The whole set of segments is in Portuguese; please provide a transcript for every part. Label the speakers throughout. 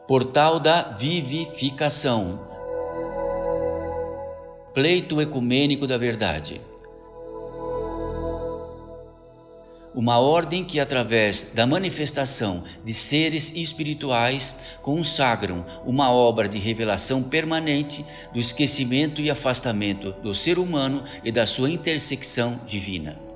Speaker 1: Portal da Vivificação. Pleito ecumênico da verdade. Uma ordem que, através da manifestação de seres espirituais, consagram uma obra de revelação permanente do esquecimento e afastamento do ser humano e da sua intersecção divina.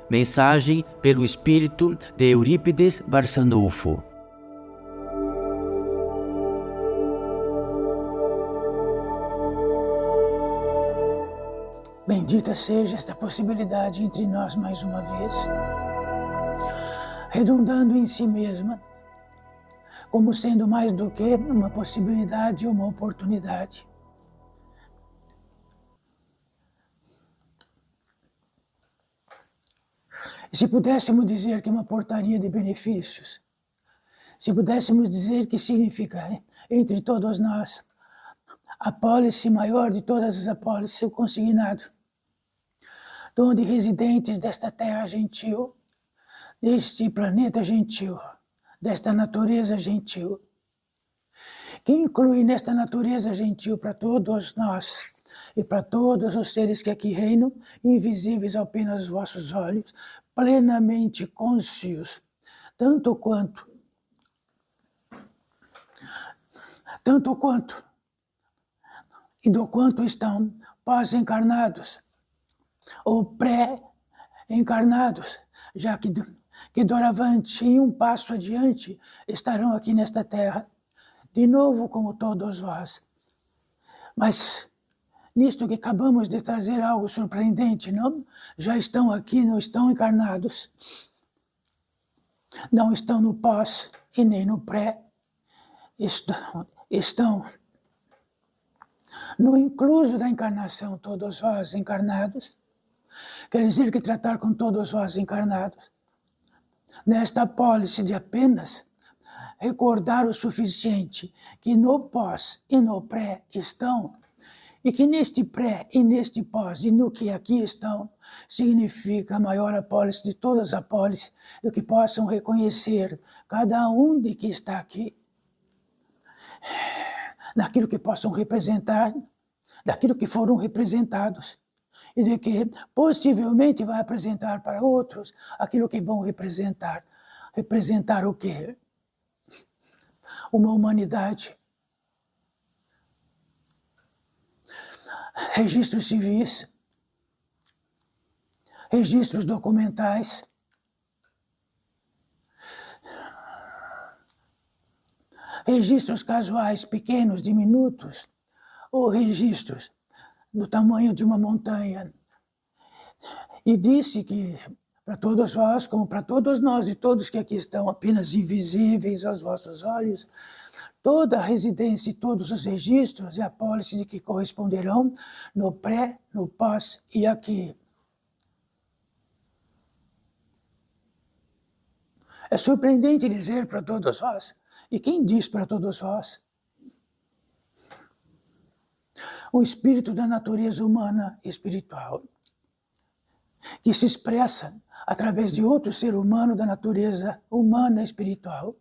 Speaker 1: Mensagem pelo espírito de Eurípides Barçanufo.
Speaker 2: Bendita seja esta possibilidade entre nós mais uma vez, redundando em si mesma, como sendo mais do que uma possibilidade ou uma oportunidade. E se pudéssemos dizer que é uma portaria de benefícios, se pudéssemos dizer que significa, entre todos nós, a apólice maior de todas as apólices, o consignado, donde residentes desta terra gentil, deste planeta gentil, desta natureza gentil, que inclui nesta natureza gentil para todos nós e para todos os seres que aqui reinam, invisíveis apenas aos vossos olhos, plenamente conscios, tanto quanto, e do quanto estão pós-encarnados, ou pré-encarnados, já que doravante, em um passo adiante, estarão aqui nesta terra, de novo como todos vós. Mas nisto que acabamos de trazer algo surpreendente, não? Já estão aqui, não estão encarnados, não estão no pós e nem no pré, estão no incluso da encarnação, todos vós encarnados. Quer dizer que tratar com todos vós encarnados, nesta apólice de apenas recordar o suficiente que no pós e no pré estão, e que neste pré e neste pós e no que aqui estão, significa a maior apólice de todas as apólices, do que possam reconhecer cada um de que está aqui, naquilo que possam representar, daquilo que foram representados, e de que possivelmente vai apresentar para outros aquilo que vão representar. Representar o quê? Uma humanidade. Registros civis, registros documentais, registros casuais pequenos, diminutos, ou registros do tamanho de uma montanha. E disse que para todos vós, como para todos nós e todos que aqui estão apenas invisíveis aos vossos olhos, toda a residência e todos os registros e apólices de que corresponderão no pré, no pós e aqui. É surpreendente dizer para todos vós, e quem diz para todos vós? O espírito da natureza humana e espiritual, que se expressa através de outro ser humano da natureza humana e espiritual,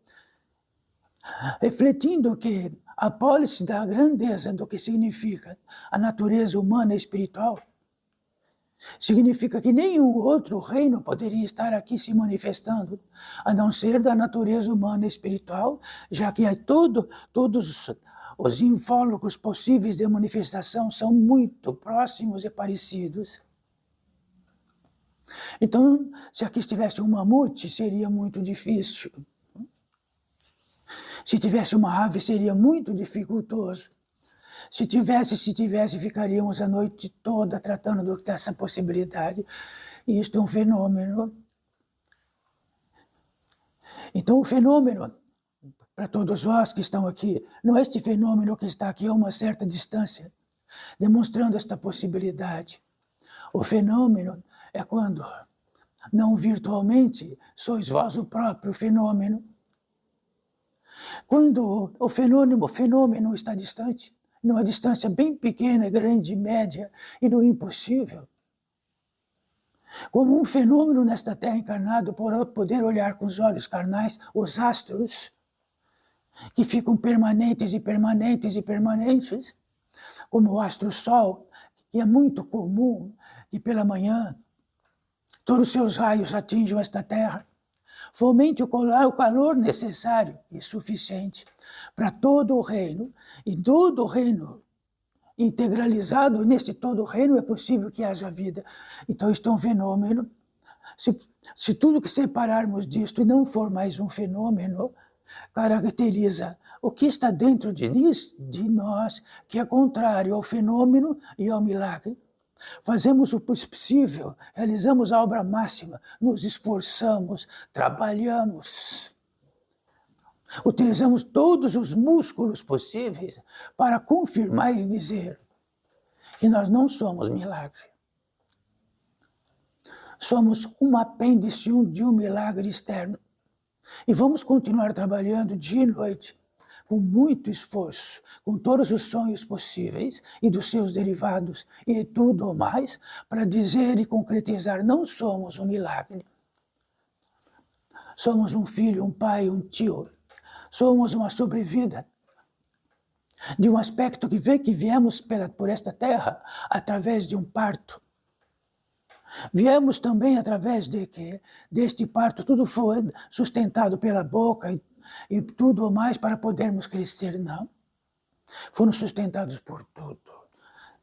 Speaker 2: refletindo que a apólice da grandeza do que significa a natureza humana e espiritual, significa que nenhum outro reino poderia estar aqui se manifestando, a não ser da natureza humana e espiritual, já que todos os invólucros possíveis de manifestação são muito próximos e parecidos. Então, se aqui estivesse um mamute, seria muito difícil. Se tivesse uma ave, seria muito dificultoso. Se tivesse, ficaríamos a noite toda tratando dessa possibilidade. E isto é um fenômeno. Então, o fenômeno, para todos vós que estão aqui, não é este fenômeno que está aqui a uma certa distância, demonstrando esta possibilidade. O fenômeno é quando, não virtualmente, sois vós o próprio fenômeno. Quando o fenômeno está distante, numa distância bem pequena, grande, média e no impossível, Como um fenômeno nesta terra encarnado, por poder olhar com os olhos carnais os astros, que ficam permanentes e permanentes e permanentes, como o astro-sol, que é muito comum que pela manhã todos os seus raios atinjam esta terra, fomente o calor necessário e suficiente para todo o reino, e todo o reino integralizado, neste todo o reino é possível que haja vida. Então isto é um fenômeno. Se tudo que separarmos disto e não for mais um fenômeno, caracteriza o que está dentro de nós, que é contrário ao fenômeno e ao milagre. Fazemos o possível, realizamos a obra máxima, nos esforçamos, trabalhamos. Utilizamos todos os músculos possíveis para confirmar e dizer que nós não somos milagre. Somos um apêndice de um milagre externo. E vamos continuar trabalhando dia e noite, com muito esforço, com todos os sonhos possíveis e dos seus derivados e tudo o mais, para dizer e concretizar: não somos um milagre. Somos um filho, um pai, um tio. Somos uma sobrevida de um aspecto que viemos por esta terra através de um parto. Viemos também através deste parto, tudo foi sustentado pela boca e tudo mais para podermos crescer, não. Foram sustentados por tudo.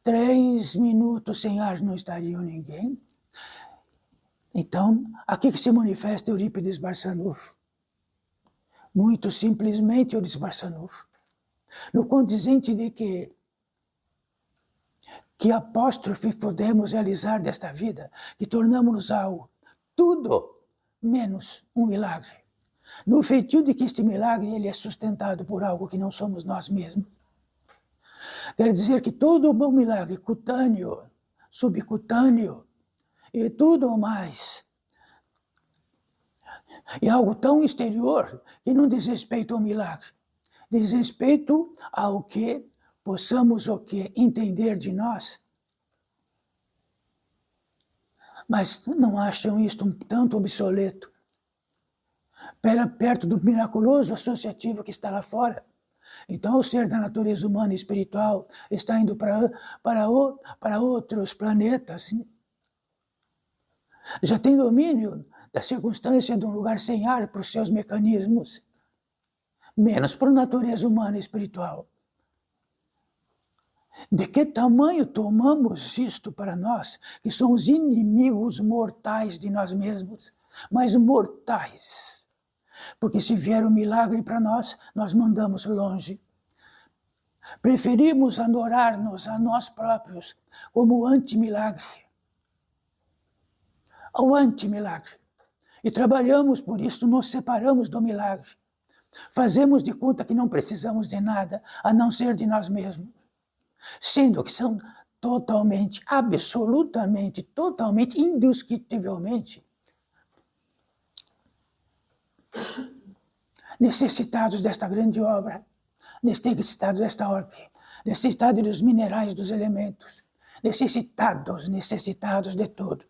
Speaker 2: 3 minutos sem ar não estariam ninguém. Então, aqui que se manifesta Eurípides Barçanufo. Muito simplesmente Eurípides Barçanufo. No condizente de que apóstrofe podemos realizar desta vida, que tornamos-nos algo, tudo menos um milagre. No feitio de que este milagre ele é sustentado por algo que não somos nós mesmos. Quer dizer que todo bom milagre, cutâneo, subcutâneo e tudo mais, é algo tão exterior que não diz respeito ao milagre. Diz respeito ao que possamos entender de nós. Mas não acham isto um tanto obsoleto? Perto do miraculoso associativo que está lá fora. Então, o ser da natureza humana e espiritual está indo para outros planetas. Já tem domínio da circunstância de um lugar sem ar para os seus mecanismos, menos para a natureza humana e espiritual. De que tamanho tomamos isto para nós, que somos inimigos mortais de nós mesmos, mas mortais. Porque se vier um milagre para nós, nós mandamos longe. Preferimos adorar-nos a nós próprios como anti-milagre. Ao anti-milagre. E trabalhamos por isso, nos separamos do milagre. Fazemos de conta que não precisamos de nada, a não ser de nós mesmos. Sendo que são totalmente, absolutamente, totalmente, indiscutivelmente necessitados desta grande obra, necessitados desta ordem, necessitados dos minerais, dos elementos, necessitados de tudo.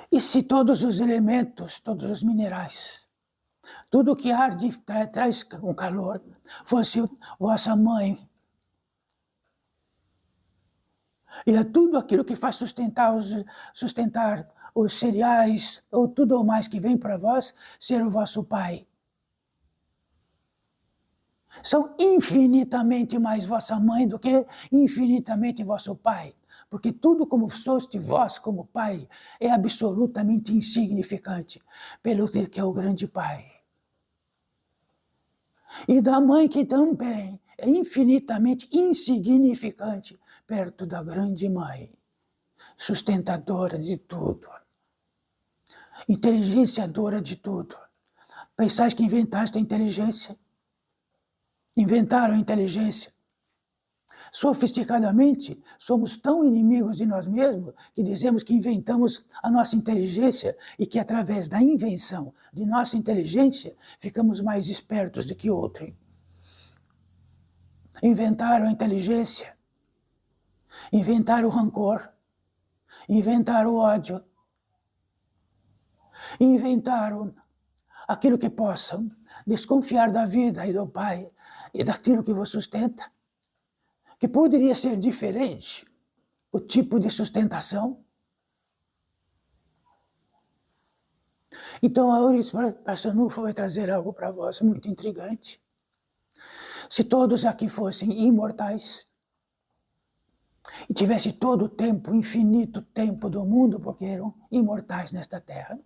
Speaker 2: E se todos os elementos, todos os minerais, tudo que arde traz um calor, fosse vossa mãe, e é tudo aquilo que faz sustentar os cereais, ou tudo o mais que vem para vós, ser o vosso pai. São infinitamente mais vossa mãe do que infinitamente vosso pai. Porque tudo como foste vós como pai é absolutamente insignificante pelo que é o grande pai. E da mãe que também é infinitamente insignificante perto da grande mãe, sustentadora de tudo, inteligenciadora de tudo. Pensais que inventaste a inteligência? Inventaram a inteligência. Sofisticadamente, somos tão inimigos de nós mesmos que dizemos que inventamos a nossa inteligência e que através da invenção de nossa inteligência ficamos mais espertos do que outro. Inventaram a inteligência, inventaram o rancor, inventaram o ódio, inventaram aquilo que possam desconfiar da vida e do Pai e daquilo que vos sustenta, que poderia ser diferente o tipo de sustentação. Então a Eurípides Barçanufo vai trazer algo para vós muito intrigante. Se todos aqui fossem imortais e tivesse todo o tempo, infinito tempo do mundo, porque eram imortais nesta terra,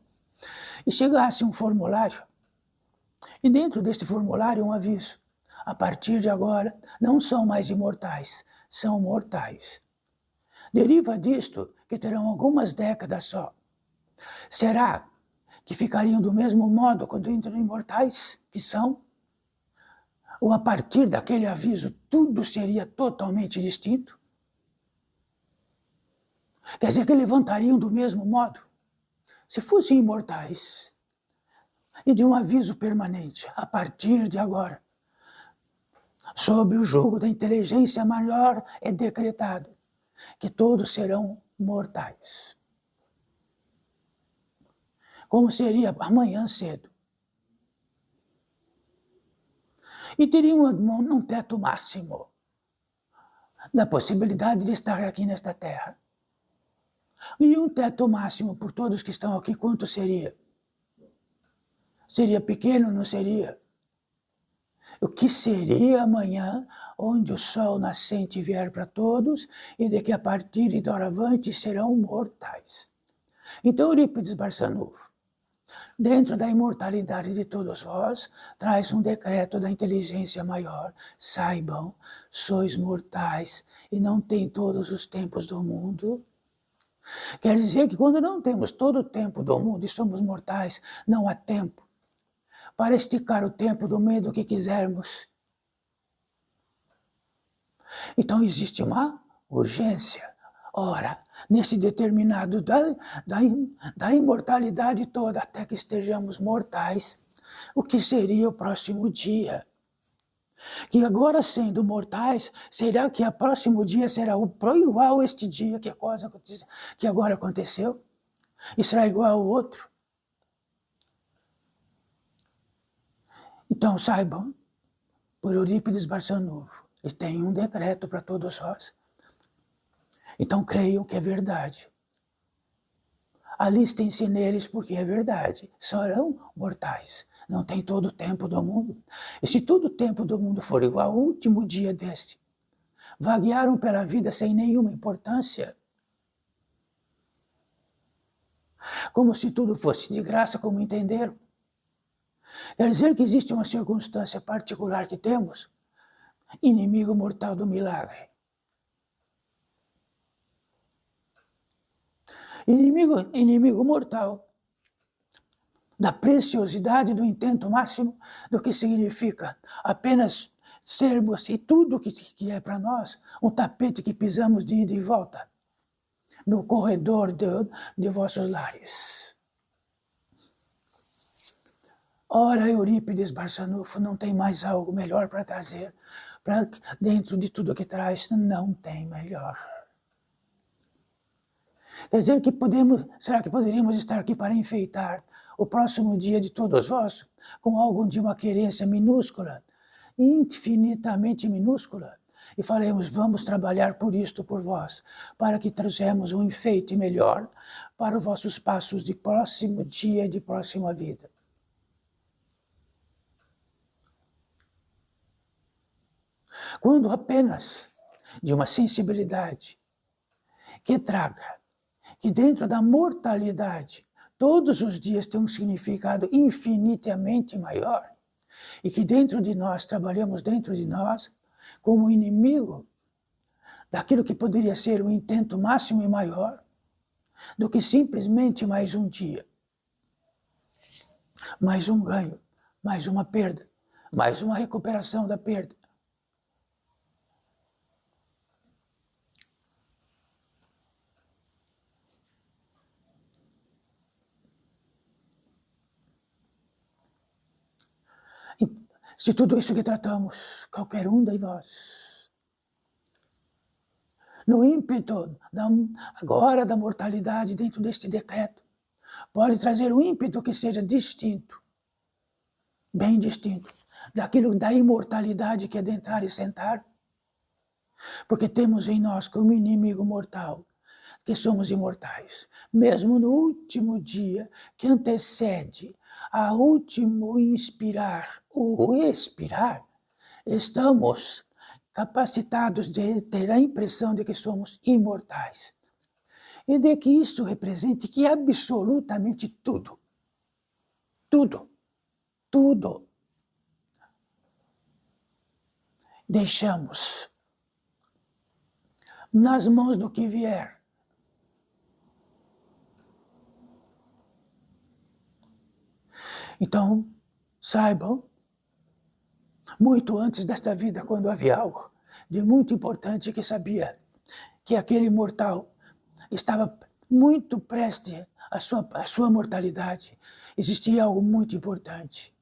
Speaker 2: e chegasse um formulário, e dentro deste formulário um aviso: a partir de agora não são mais imortais, são mortais. Deriva disto que terão algumas décadas só. Será que ficariam do mesmo modo quando entram imortais, que são? Ou a partir daquele aviso tudo seria totalmente distinto? Quer dizer que levantariam do mesmo modo? Se fossem imortais e de um aviso permanente, a partir de agora, sob o jugo da inteligência maior é decretado que todos serão mortais. Como seria amanhã cedo? E teriam um teto máximo da possibilidade de estar aqui nesta terra. E um teto máximo por todos que estão aqui, quanto seria? Seria pequeno, não seria? O que seria amanhã, onde o sol nascente vier para todos e de que a partir de doravante serão mortais? Então Eurípides Barçanufo, dentro da imortalidade de todos vós, traz um decreto da inteligência maior. Saibam, sois mortais e não tem todos os tempos do mundo. Quer dizer que quando não temos todo o tempo do mundo e somos mortais, não há tempo para esticar o tempo do meio do que quisermos. Então existe uma urgência. Ora, nesse determinado da imortalidade toda, até que estejamos mortais, o que seria o próximo dia? Que agora sendo mortais, será que o próximo dia será igual este dia que agora aconteceu? E será igual ao outro? Então saibam, por Eurípides Barçanufo, ele tem um decreto para todos nós. Então creiam que é verdade. Alistem-se neles porque é verdade. Serão mortais. Não tem todo o tempo do mundo. E se todo o tempo do mundo for igual ao último dia deste, vaguearam pela vida sem nenhuma importância, como se tudo fosse de graça, como entenderam. Quer dizer que existe uma circunstância particular que temos, inimigo mortal do milagre. Inimigo mortal da preciosidade do intento máximo do que significa apenas sermos, e tudo que é para nós, um tapete que pisamos de ida e volta no corredor de vossos lares. Ora, Eurípides Barçanufo não tem mais algo melhor para trazer, para dentro de tudo que traz, não tem melhor. Quer dizer que será que poderíamos estar aqui para enfeitar o próximo dia de todos vós com algo de uma querência minúscula, infinitamente minúscula, e faremos, vamos trabalhar por isto por vós, para que trouxemos um enfeite melhor para os vossos passos de próximo dia e de próxima vida. Quando apenas de uma sensibilidade que traga, que dentro da mortalidade, todos os dias tem um significado infinitamente maior, e que dentro de nós, trabalhamos dentro de nós, como inimigo daquilo que poderia ser um intento máximo e maior, do que simplesmente mais um dia, mais um ganho, mais uma perda, mais uma recuperação da perda. Se tudo isso que tratamos, qualquer um de nós, no ímpeto agora da mortalidade dentro deste decreto, pode trazer um ímpeto que seja distinto, bem distinto, daquilo da imortalidade que é de entrar e sentar, porque temos em nós como inimigo mortal, que somos imortais. Mesmo no último dia que antecede ao último inspirar, o expirar, estamos capacitados de ter a impressão de que somos imortais. E de que isso represente que absolutamente tudo, deixamos nas mãos do que vier. Então, saibam, muito antes desta vida, quando havia algo de muito importante que sabia que aquele mortal estava muito prestes à sua mortalidade, existia algo muito importante.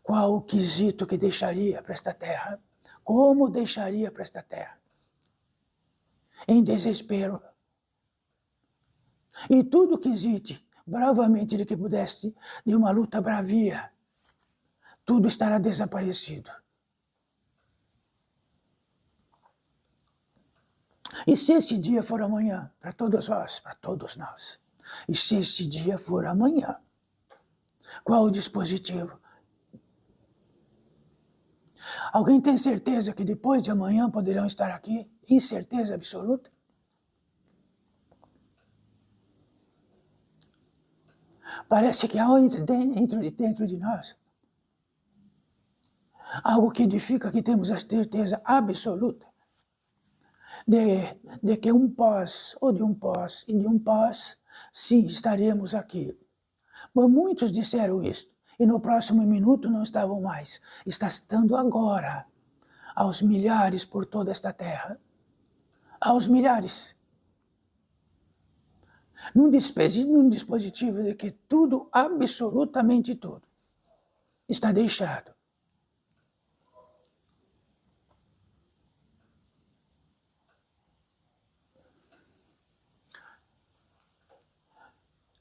Speaker 2: Qual o quesito que deixaria para esta terra? Como deixaria para esta terra? Em desespero. E tudo quesite bravamente de que pudesse, de uma luta bravia, tudo estará desaparecido. E se esse dia for amanhã, para todos nós, para todos nós, e se esse dia for amanhã, qual o dispositivo? Alguém tem certeza que depois de amanhã poderão estar aqui? Incerteza absoluta? Parece que há dentro de nós algo que edifica que temos a certeza absoluta de que um pós, ou de um pós, e de um pós, sim, estaremos aqui. Mas muitos disseram isto, e no próximo minuto não estavam mais. Está estando agora, aos milhares por toda esta terra. Aos milhares. Num dispositivo de que tudo, absolutamente tudo, está deixado.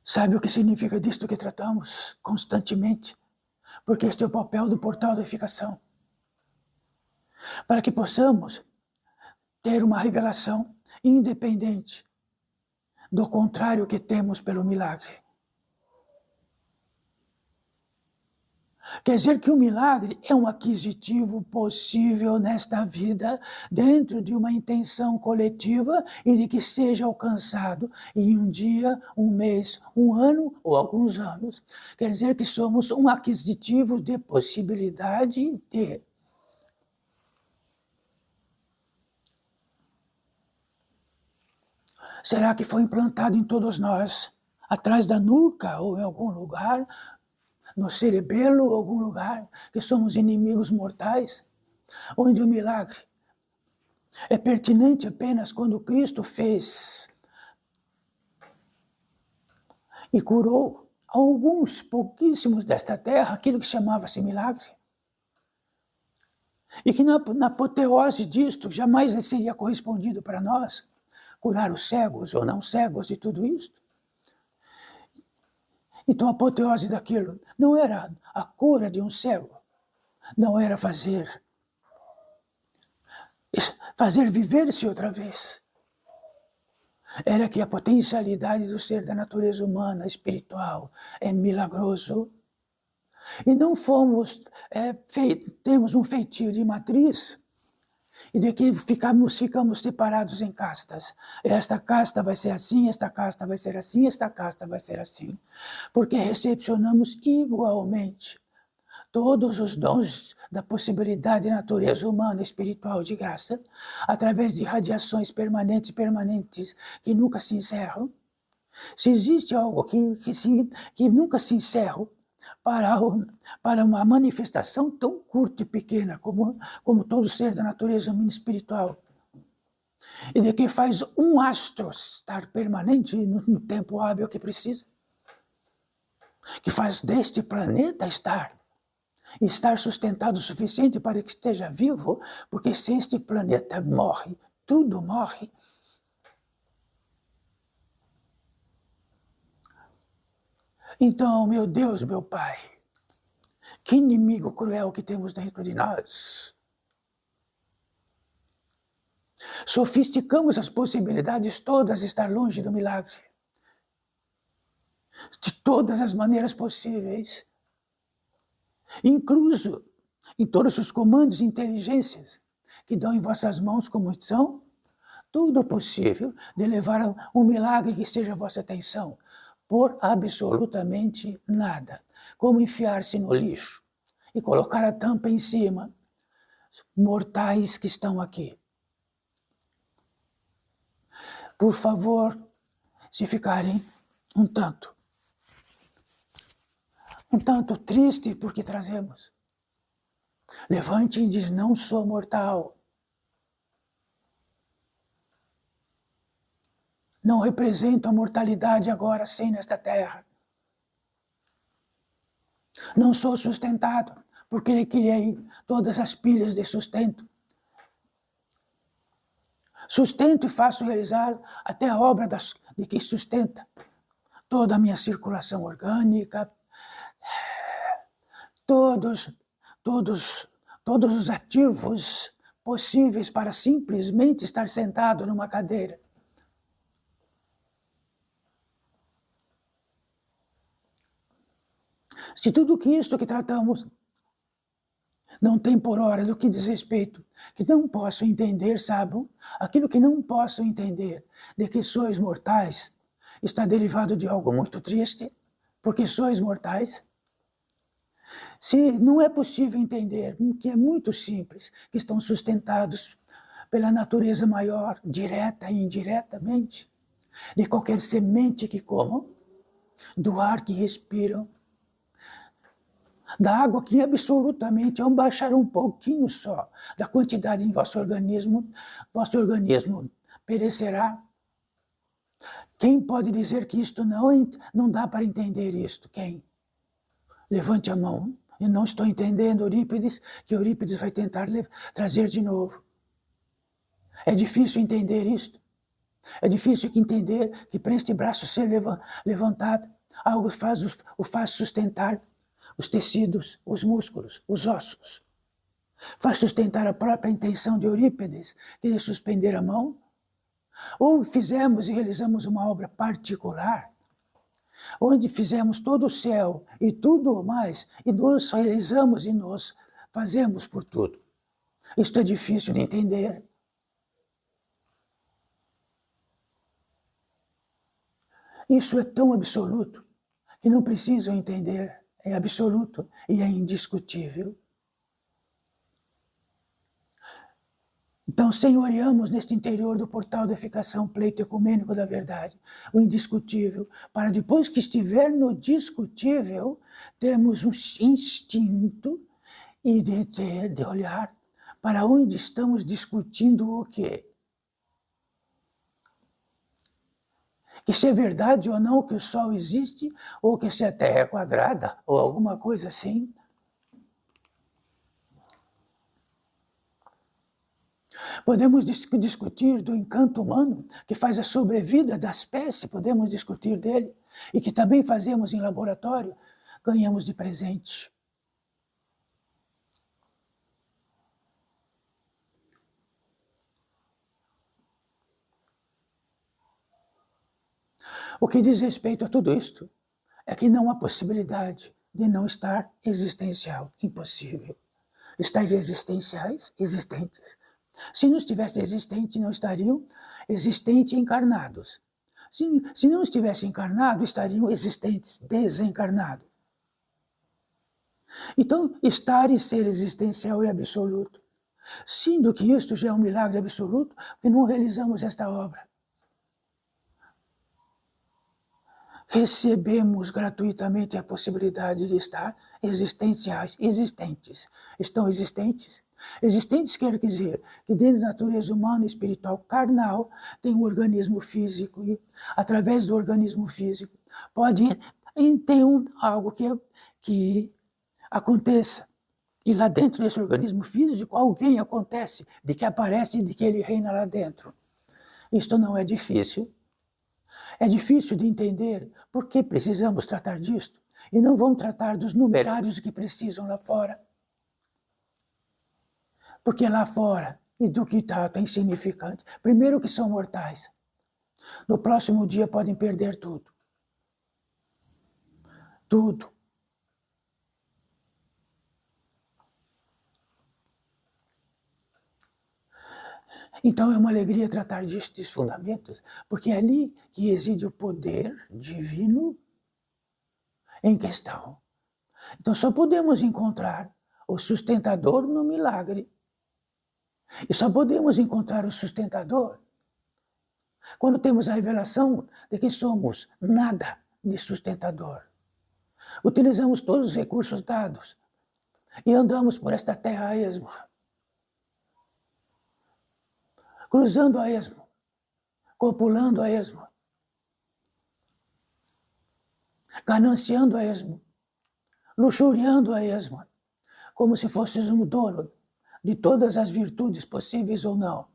Speaker 2: Sabe o que significa disto que tratamos constantemente? Porque este é o papel do portal da edificação. Para que possamos ter uma revelação independente do contrário que temos pelo milagre. Quer dizer que o milagre é um aquisitivo possível nesta vida, dentro de uma intenção coletiva e de que seja alcançado em um dia, um mês, um ano ou alguns anos. Quer dizer que somos um aquisitivo de possibilidade de. Será que foi implantado em todos nós, atrás da nuca ou em algum lugar, no cerebelo ou algum lugar, que somos inimigos mortais, onde o milagre é pertinente apenas quando Cristo fez e curou alguns pouquíssimos desta terra, aquilo que chamava-se milagre? E que na apoteose disto jamais seria correspondido para nós, curar os cegos ou não cegos e tudo isto. Então a apoteose daquilo não era a cura de um cego, não era fazer viver-se outra vez. Era que a potencialidade do ser da natureza humana, espiritual, é milagroso. E não temos um feitio de matriz, e de que ficamos separados em castas. Esta casta vai ser assim, esta casta vai ser assim, esta casta vai ser assim. Porque recepcionamos igualmente todos os dons da possibilidade de natureza humana, espiritual, de graça, através de radiações permanentes, que nunca se encerram. Se existe algo que nunca se encerra, para uma manifestação tão curta e pequena como todo ser da natureza humana espiritual, e de que faz um astro estar permanente no tempo hábil que precisa, que faz deste planeta estar sustentado o suficiente para que esteja vivo, porque se este planeta morre, tudo morre. Então, meu Deus, meu Pai, que inimigo cruel que temos dentro de nós. Sofisticamos as possibilidades todas de estar longe do milagre. De todas as maneiras possíveis. Incluso em todos os comandos e inteligências que dão em vossas mãos como são, tudo possível de levar um milagre que esteja a vossa atenção, por absolutamente nada. Como enfiar-se no lixo e colocar a tampa em cima, mortais que estão aqui. Por favor, se ficarem um tanto triste porque trazemos, levante e diz, não sou mortal. Não represento a mortalidade agora sem nesta terra. Não sou sustentado, porque criei todas as pilhas de sustento. Sustento e faço realizar até a obra de que sustenta toda a minha circulação orgânica, todos os ativos possíveis para simplesmente estar sentado numa cadeira. Se tudo isto que tratamos não tem por hora do que diz respeito, que não posso entender, sabe? Aquilo que não posso entender, de que sois mortais, está derivado de algo muito triste, porque sois mortais. Se não é possível entender, que é muito simples, que estão sustentados pela natureza maior, direta e indiretamente, de qualquer semente que comam, do ar que respiram, da água que absolutamente, ao baixar um pouquinho só da quantidade em vosso organismo perecerá. Quem pode dizer que isto não dá para entender isto? Quem? Levante a mão. Eu não estou entendendo Eurípides, que Eurípides vai tentar trazer de novo. É difícil entender isto. É difícil entender que para este braço ser levantado, algo o faz sustentar os tecidos, os músculos, os ossos. Faz sustentar a própria intenção de Eurípides, de suspender a mão. Ou fizemos e realizamos uma obra particular, onde fizemos todo o céu e tudo o mais, e nós realizamos e nós fazemos por tudo. Isto é difícil de entender. Isso é tão absoluto que não precisam entender. É absoluto e é indiscutível. Então, senhoreamos neste interior do portal da eficação pleito ecumênico da verdade, o indiscutível, para depois que estiver no discutível, termos um instinto e de olhar para onde estamos discutindo o quê? Que se é verdade ou não que o Sol existe, ou que se a Terra é quadrada, ou alguma coisa assim. Podemos discutir do encanto humano, que faz a sobrevida da espécie, podemos discutir dele, e que também fazemos em laboratório, ganhamos de presente. O que diz respeito a tudo isto é que não há possibilidade de não estar existencial, impossível. Estáis existenciais, existentes. Se não estivesse existente, não estariam existentes encarnados. Se não estivesse encarnado, estariam existentes, desencarnados. Então, estar e ser existencial é absoluto. Sendo que isto já é um milagre absoluto, porque não realizamos esta obra. Recebemos gratuitamente a possibilidade de estar existenciais, existentes. Estão existentes? Existentes quer dizer que dentro da natureza humana e espiritual carnal tem um organismo físico e através do organismo físico pode ter algo que aconteça. E lá dentro desse organismo físico alguém acontece, de que aparece e de que ele reina lá dentro. Isto não é difícil. É difícil de entender por que precisamos tratar disto e não vamos tratar dos numerários que precisam lá fora. Porque lá fora, e do que trata, é insignificante. Primeiro que são mortais. No próximo dia podem perder tudo. Tudo. Então é uma alegria tratar destes fundamentos, porque é ali que reside o poder divino em questão. Então só podemos encontrar o sustentador no milagre. E só podemos encontrar o sustentador quando temos a revelação de que somos nada de sustentador. Utilizamos todos os recursos dados e andamos por esta terra a esmo, cruzando a esmo, copulando a esmo, gananciando a esmo, luxuriando a esmo, como se fôssemos um dono de todas as virtudes possíveis ou não.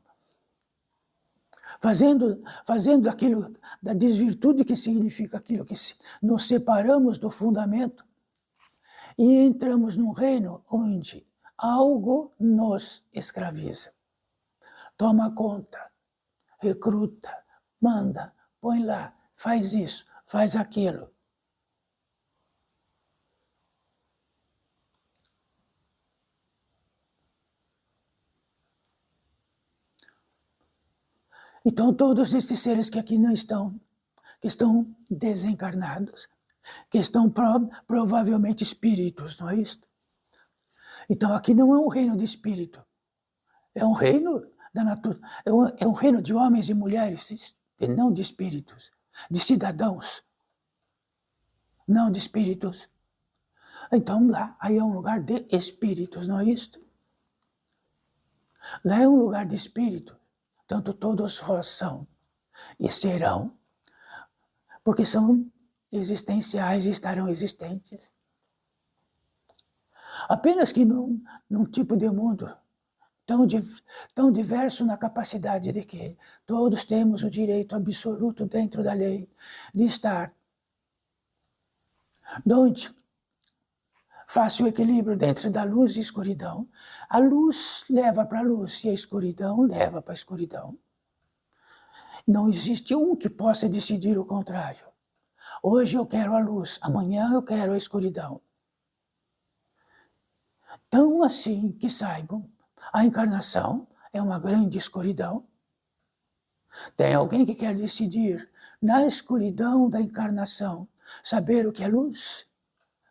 Speaker 2: Fazendo aquilo da desvirtude, que significa aquilo que nos separamos do fundamento e entramos num reino onde algo nos escraviza. Toma conta, recruta, manda, põe lá, faz isso, faz aquilo. Então todos esses seres que aqui não estão, que estão desencarnados, que estão provavelmente espíritos, não é isso? Então aqui não é um reino de espírito, é um reino da natureza, é um reino de homens e mulheres, e não de espíritos, de cidadãos, não de espíritos. Então lá, aí é um lugar de espíritos, não é isso? Lá é um lugar de espírito, tanto todos vós são e serão, porque são existenciais e estarão existentes. Apenas que num tipo de mundo tão diverso na capacidade de que todos temos o direito absoluto dentro da lei de estar, onde faça o equilíbrio dentro da luz e escuridão. A luz leva para a luz e a escuridão leva para a escuridão. Não existe um que possa decidir o contrário. Hoje eu quero a luz, amanhã eu quero a escuridão. Tão assim que saibam, a encarnação é uma grande escuridão. Tem alguém que quer decidir, na escuridão da encarnação, saber o que é luz?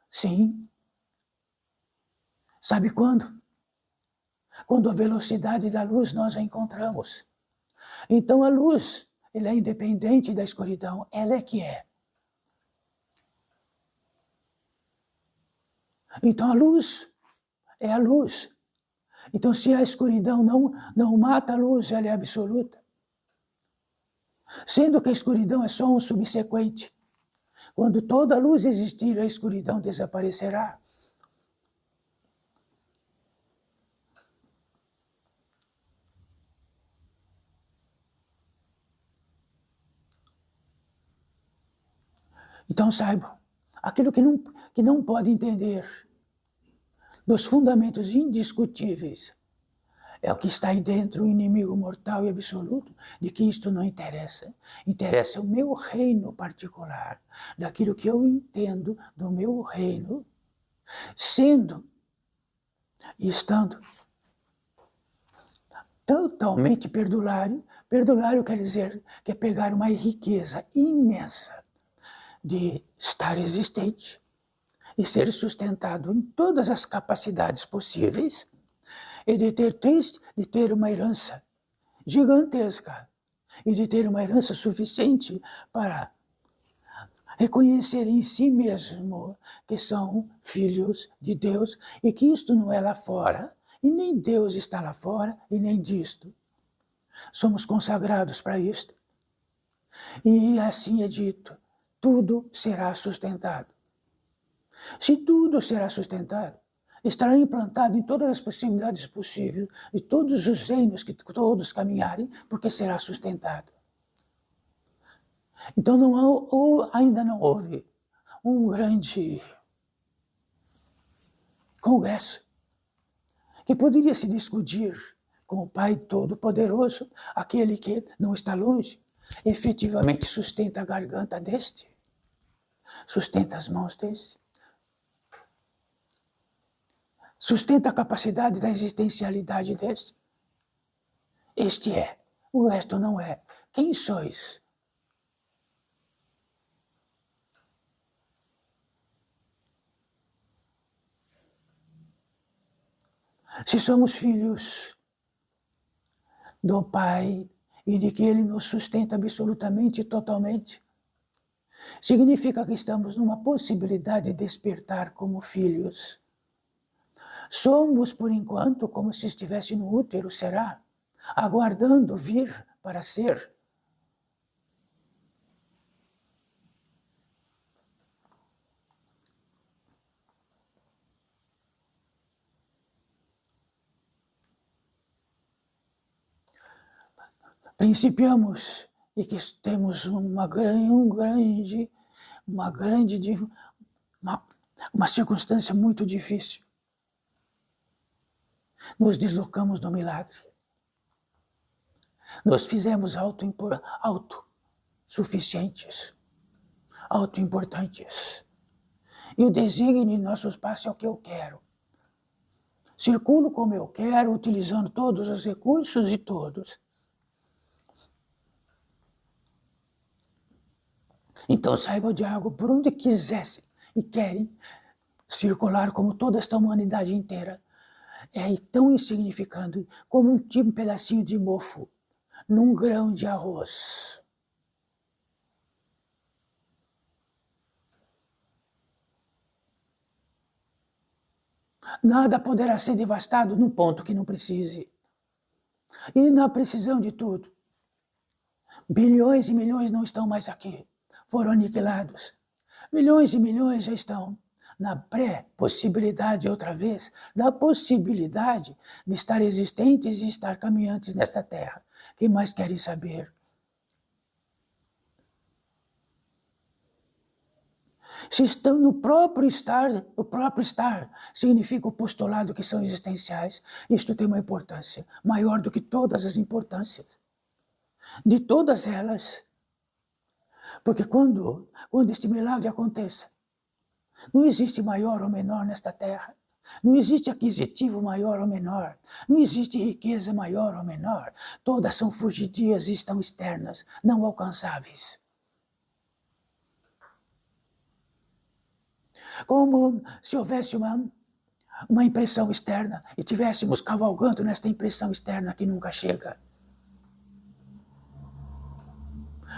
Speaker 2: Sim. Sabe quando? Quando a velocidade da luz nós a encontramos. Então a luz, ela é independente da escuridão, ela é que é. Então a luz é a luz. Então se a escuridão não mata a luz, ela é absoluta. Sendo que a escuridão é só um subsequente. Quando toda a luz existir, a escuridão desaparecerá. Então saibam, aquilo que não pode entender dos fundamentos indiscutíveis é o que está aí dentro, o inimigo mortal e absoluto, de que isto não interessa. Interessa o meu reino particular, daquilo que eu entendo do meu reino, sendo e estando totalmente perdulário. Perdulário quer dizer que é pegar uma riqueza imensa de estar existente e ser sustentado em todas as capacidades possíveis e de ter uma herança gigantesca e de ter uma herança suficiente para reconhecer em si mesmo que são filhos de Deus e que isto não é lá fora e nem Deus está lá fora e nem disto. Somos consagrados para isto. E assim é dito, tudo será sustentado. Se tudo será sustentado, estará implantado em todas as possibilidades possíveis, de todos os reinos que todos caminharem, porque será sustentado. Então não há, ou ainda não houve um grande congresso que poderia se discutir com o Pai Todo-Poderoso, aquele que não está longe, efetivamente sustenta a garganta deste, sustenta as mãos deste, sustenta a capacidade da existencialidade deste. Este é, o resto não é. Quem sois? Se somos filhos do Pai e de que Ele nos sustenta absolutamente e totalmente, significa que estamos numa possibilidade de despertar como filhos. Somos, por enquanto, como se estivesse no útero, será? Aguardando vir para ser. Principiamos e que temos uma circunstância muito difícil. Nos deslocamos do milagre. Nos fizemos autossuficientes, autoimportantes. E o desígnio de nosso espaço é o que eu quero. Circulo como eu quero, utilizando todos os recursos e todos. Então saiba de algo, por onde quisessem e querem circular como toda esta humanidade inteira, é tão insignificante como um pedacinho de mofo num grão de arroz. Nada poderá ser devastado num ponto que não precise. E na precisão de tudo. Bilhões e milhões não estão mais aqui. Foram aniquilados. Milhões e milhões já estão na pré-possibilidade, outra vez, da possibilidade de estar existentes e estar caminhantes nesta terra. Quem mais querem saber? Se estão no próprio estar, o próprio estar significa o postulado que são existenciais. Isto tem uma importância maior do que todas as importâncias. De todas elas. Porque quando este milagre aconteça, não existe maior ou menor nesta terra. Não existe aquisitivo maior ou menor. Não existe riqueza maior ou menor. Todas são fugidias e estão externas, não alcançáveis. Como se houvesse uma impressão externa e tivéssemos cavalgando nesta impressão externa que nunca chega.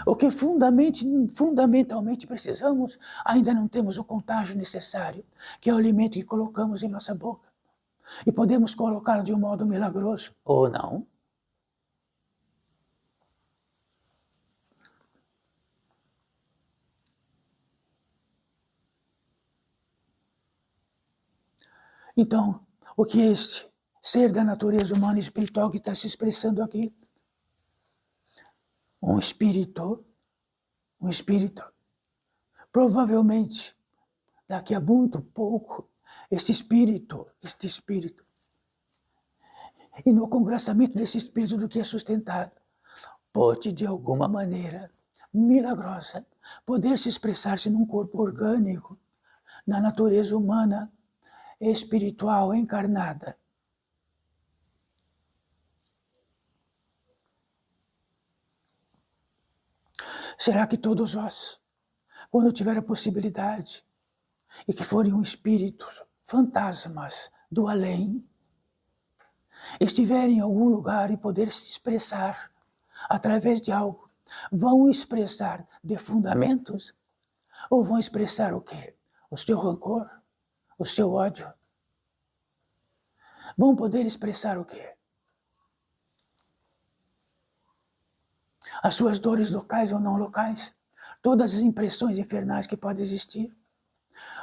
Speaker 2: O que fundamentalmente precisamos, ainda não temos o contágio necessário, que é o alimento que colocamos em nossa boca. E podemos colocá-lo de um modo milagroso, ou não. Então, o que este ser da natureza humana e espiritual que está se expressando aqui? Um espírito, provavelmente, daqui a muito pouco, este espírito, e no congressamento desse espírito do que é sustentado, pode, de alguma maneira milagrosa, poder se expressar-se num corpo orgânico, na natureza humana, espiritual, encarnada. Será que todos nós, quando tiver a possibilidade, e que forem um espírito, fantasmas do além, estiverem em algum lugar e poder se expressar através de algo, vão expressar de fundamentos? Ou vão expressar o quê? O seu rancor? O seu ódio? Vão poder expressar o quê? As suas dores locais ou não locais? Todas as impressões infernais que podem existir?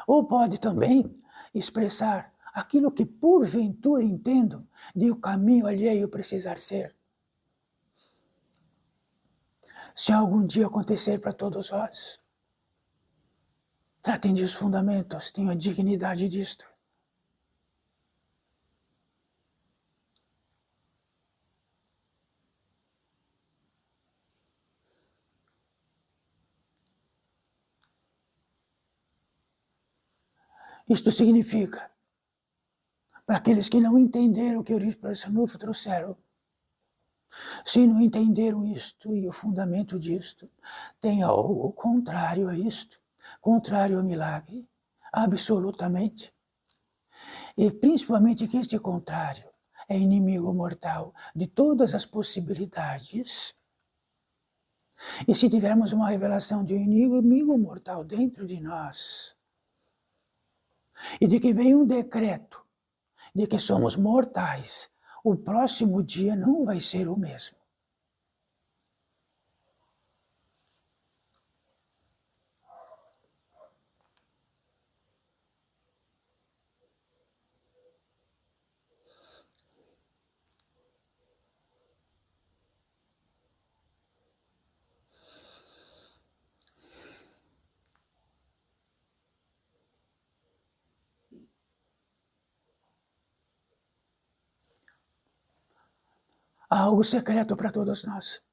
Speaker 2: Ou pode também expressar aquilo que porventura entendo de o caminho alheio precisar ser? Se algum dia acontecer para todos vós, tratem dos fundamentos, tenham a dignidade disto. Isto significa, para aqueles que não entenderam o que o Rispanuf trouxeram, se não entenderam isto e o fundamento disto, tem algo contrário a isto, contrário ao milagre, absolutamente. E principalmente que este contrário é inimigo mortal de todas as possibilidades. E se tivermos uma revelação de um inimigo mortal dentro de nós, e de que vem um decreto de que somos mortais, o próximo dia não vai ser o mesmo. Há algo secreto para todos nós.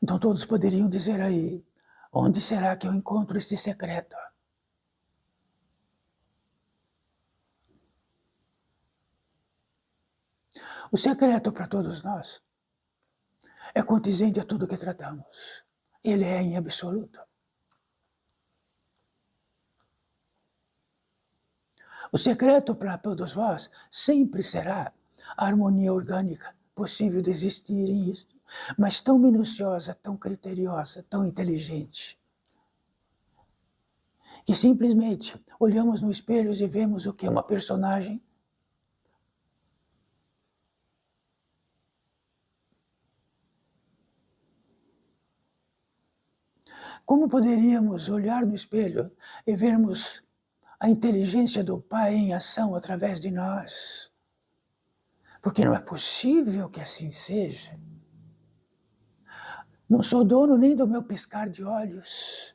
Speaker 2: Então todos poderiam dizer aí, onde será que eu encontro este secreto? O secreto para todos nós é condizente a tudo que tratamos. Ele é em absoluto. O secreto para todos vós sempre será a harmonia orgânica possível de existir em isto, mas tão minuciosa, tão criteriosa, tão inteligente, que simplesmente olhamos no espelho e vemos o que é uma personagem. Como poderíamos olhar no espelho e vermos a inteligência do Pai em ação através de nós? Porque não é possível que assim seja. Não sou dono nem do meu piscar de olhos.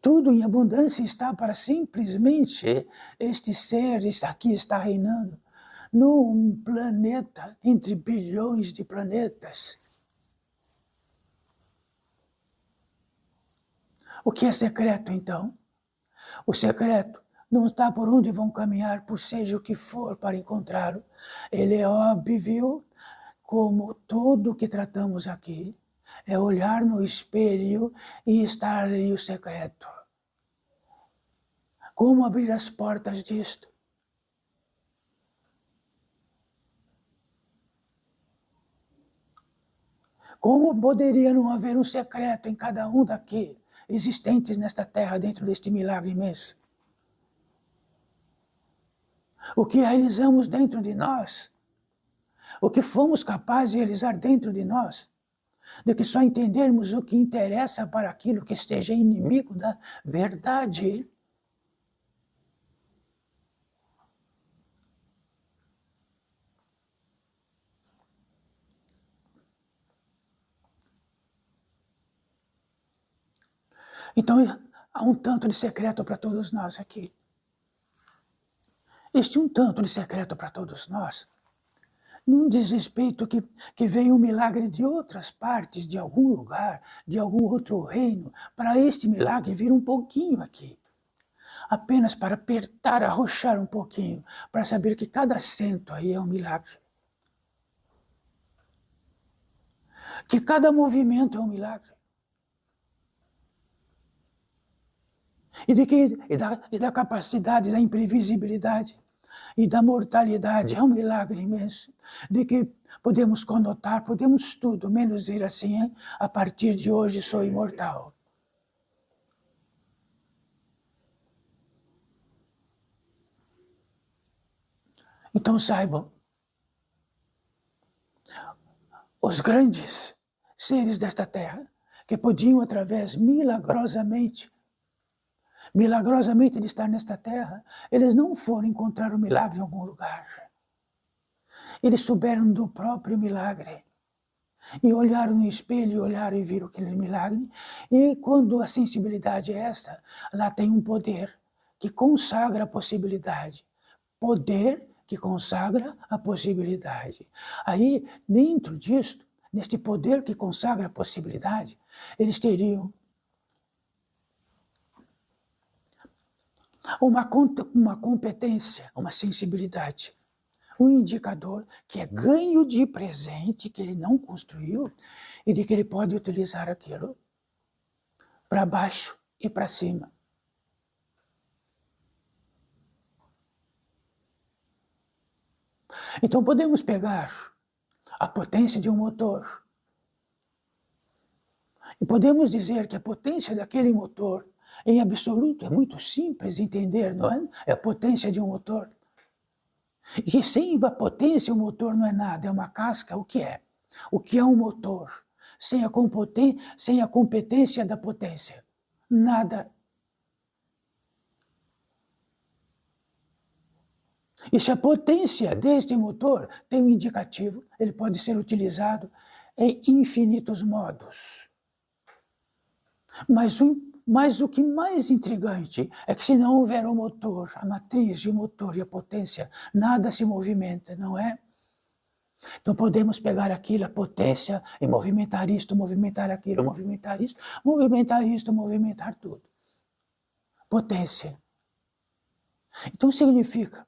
Speaker 2: Tudo em abundância está para simplesmente este ser aqui está reinando num planeta entre bilhões de planetas. O que é secreto, então? O secreto não está por onde vão caminhar, por seja o que for, para encontrá-lo. Ele é óbvio, como tudo o que tratamos aqui. É olhar no espelho e estar ali o secreto. Como abrir as portas disto? Como poderia não haver um secreto em cada um daqui, existentes nesta terra, dentro deste milagre imenso? O que realizamos dentro de nós, o que fomos capazes de realizar dentro de nós, de que só entendermos o que interessa para aquilo que esteja inimigo da verdade. Então, há um tanto de secreto para todos nós aqui. Este um tanto de secreto para todos nós não diz respeito que veio um milagre de outras partes, de algum lugar, de algum outro reino, para este milagre vir um pouquinho aqui. Apenas para apertar, arrochar um pouquinho, para saber que cada acento aí é um milagre. Que cada movimento é um milagre. E da capacidade, da imprevisibilidade e da mortalidade, é um milagre imenso, de que podemos conotar, podemos tudo, menos dizer assim, a partir de hoje sou imortal. Então saibam, os grandes seres desta terra, que podiam através milagrosamente de estar nesta terra, eles não foram encontrar o milagre em algum lugar. Eles souberam do próprio milagre. E olharam no espelho, e olharam e viram aquele milagre. E quando a sensibilidade é esta, lá tem um poder que consagra a possibilidade. Poder que consagra a possibilidade. Aí, dentro disto, neste poder que consagra a possibilidade, eles teriam uma competência, uma sensibilidade, um indicador que é ganho de presente que ele não construiu e de que ele pode utilizar aquilo para baixo e para cima. Então podemos pegar a potência de um motor e podemos dizer que a potência daquele motor, em absoluto, é muito simples de entender, não é? É a potência de um motor. E sem a potência o motor não é nada, é uma casca. O que é? O que é um motor? Sem a competência da potência, nada. E se a potência deste motor tem um indicativo, ele pode ser utilizado em infinitos modos. Mas o que mais intrigante é que se não houver o motor, a matriz de motor e a potência, nada se movimenta, não é? Então podemos pegar aquilo, a potência, e movimentar isto, movimentar aquilo, movimentar isto, movimentar tudo. Potência. Então significa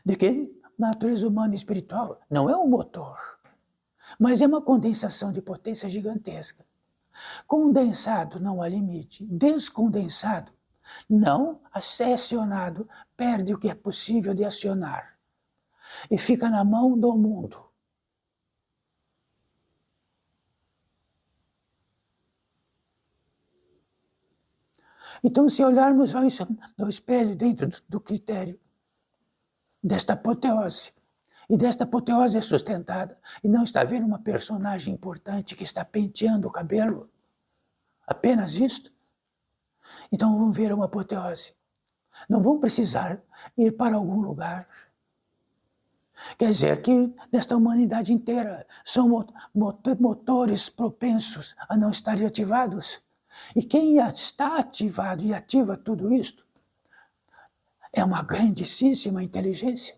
Speaker 2: de que a natureza humana e espiritual não é um motor, mas é uma condensação de potência gigantesca. Condensado não há limite, descondensado não acionado, perde o que é possível de acionar e fica na mão do mundo. Então, se olharmos ao espelho dentro do critério desta apoteose, e desta apoteose é sustentada, e não está vendo uma personagem importante que está penteando o cabelo, apenas isto, então vão ver uma apoteose. Não vão precisar ir para algum lugar. Quer dizer que nesta humanidade inteira são motores propensos a não estarem ativados. E quem está ativado e ativa tudo isto é uma grandíssima inteligência.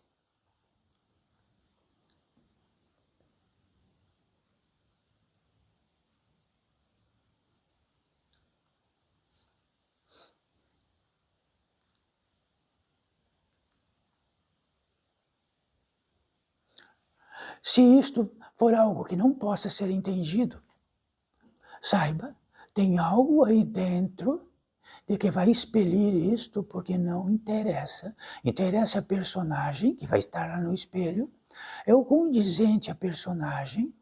Speaker 2: Se isto for algo que não possa ser entendido, saiba, tem algo aí dentro de que vai expelir isto porque não interessa. Interessa a personagem que vai estar lá no espelho, é o condizente à personagem,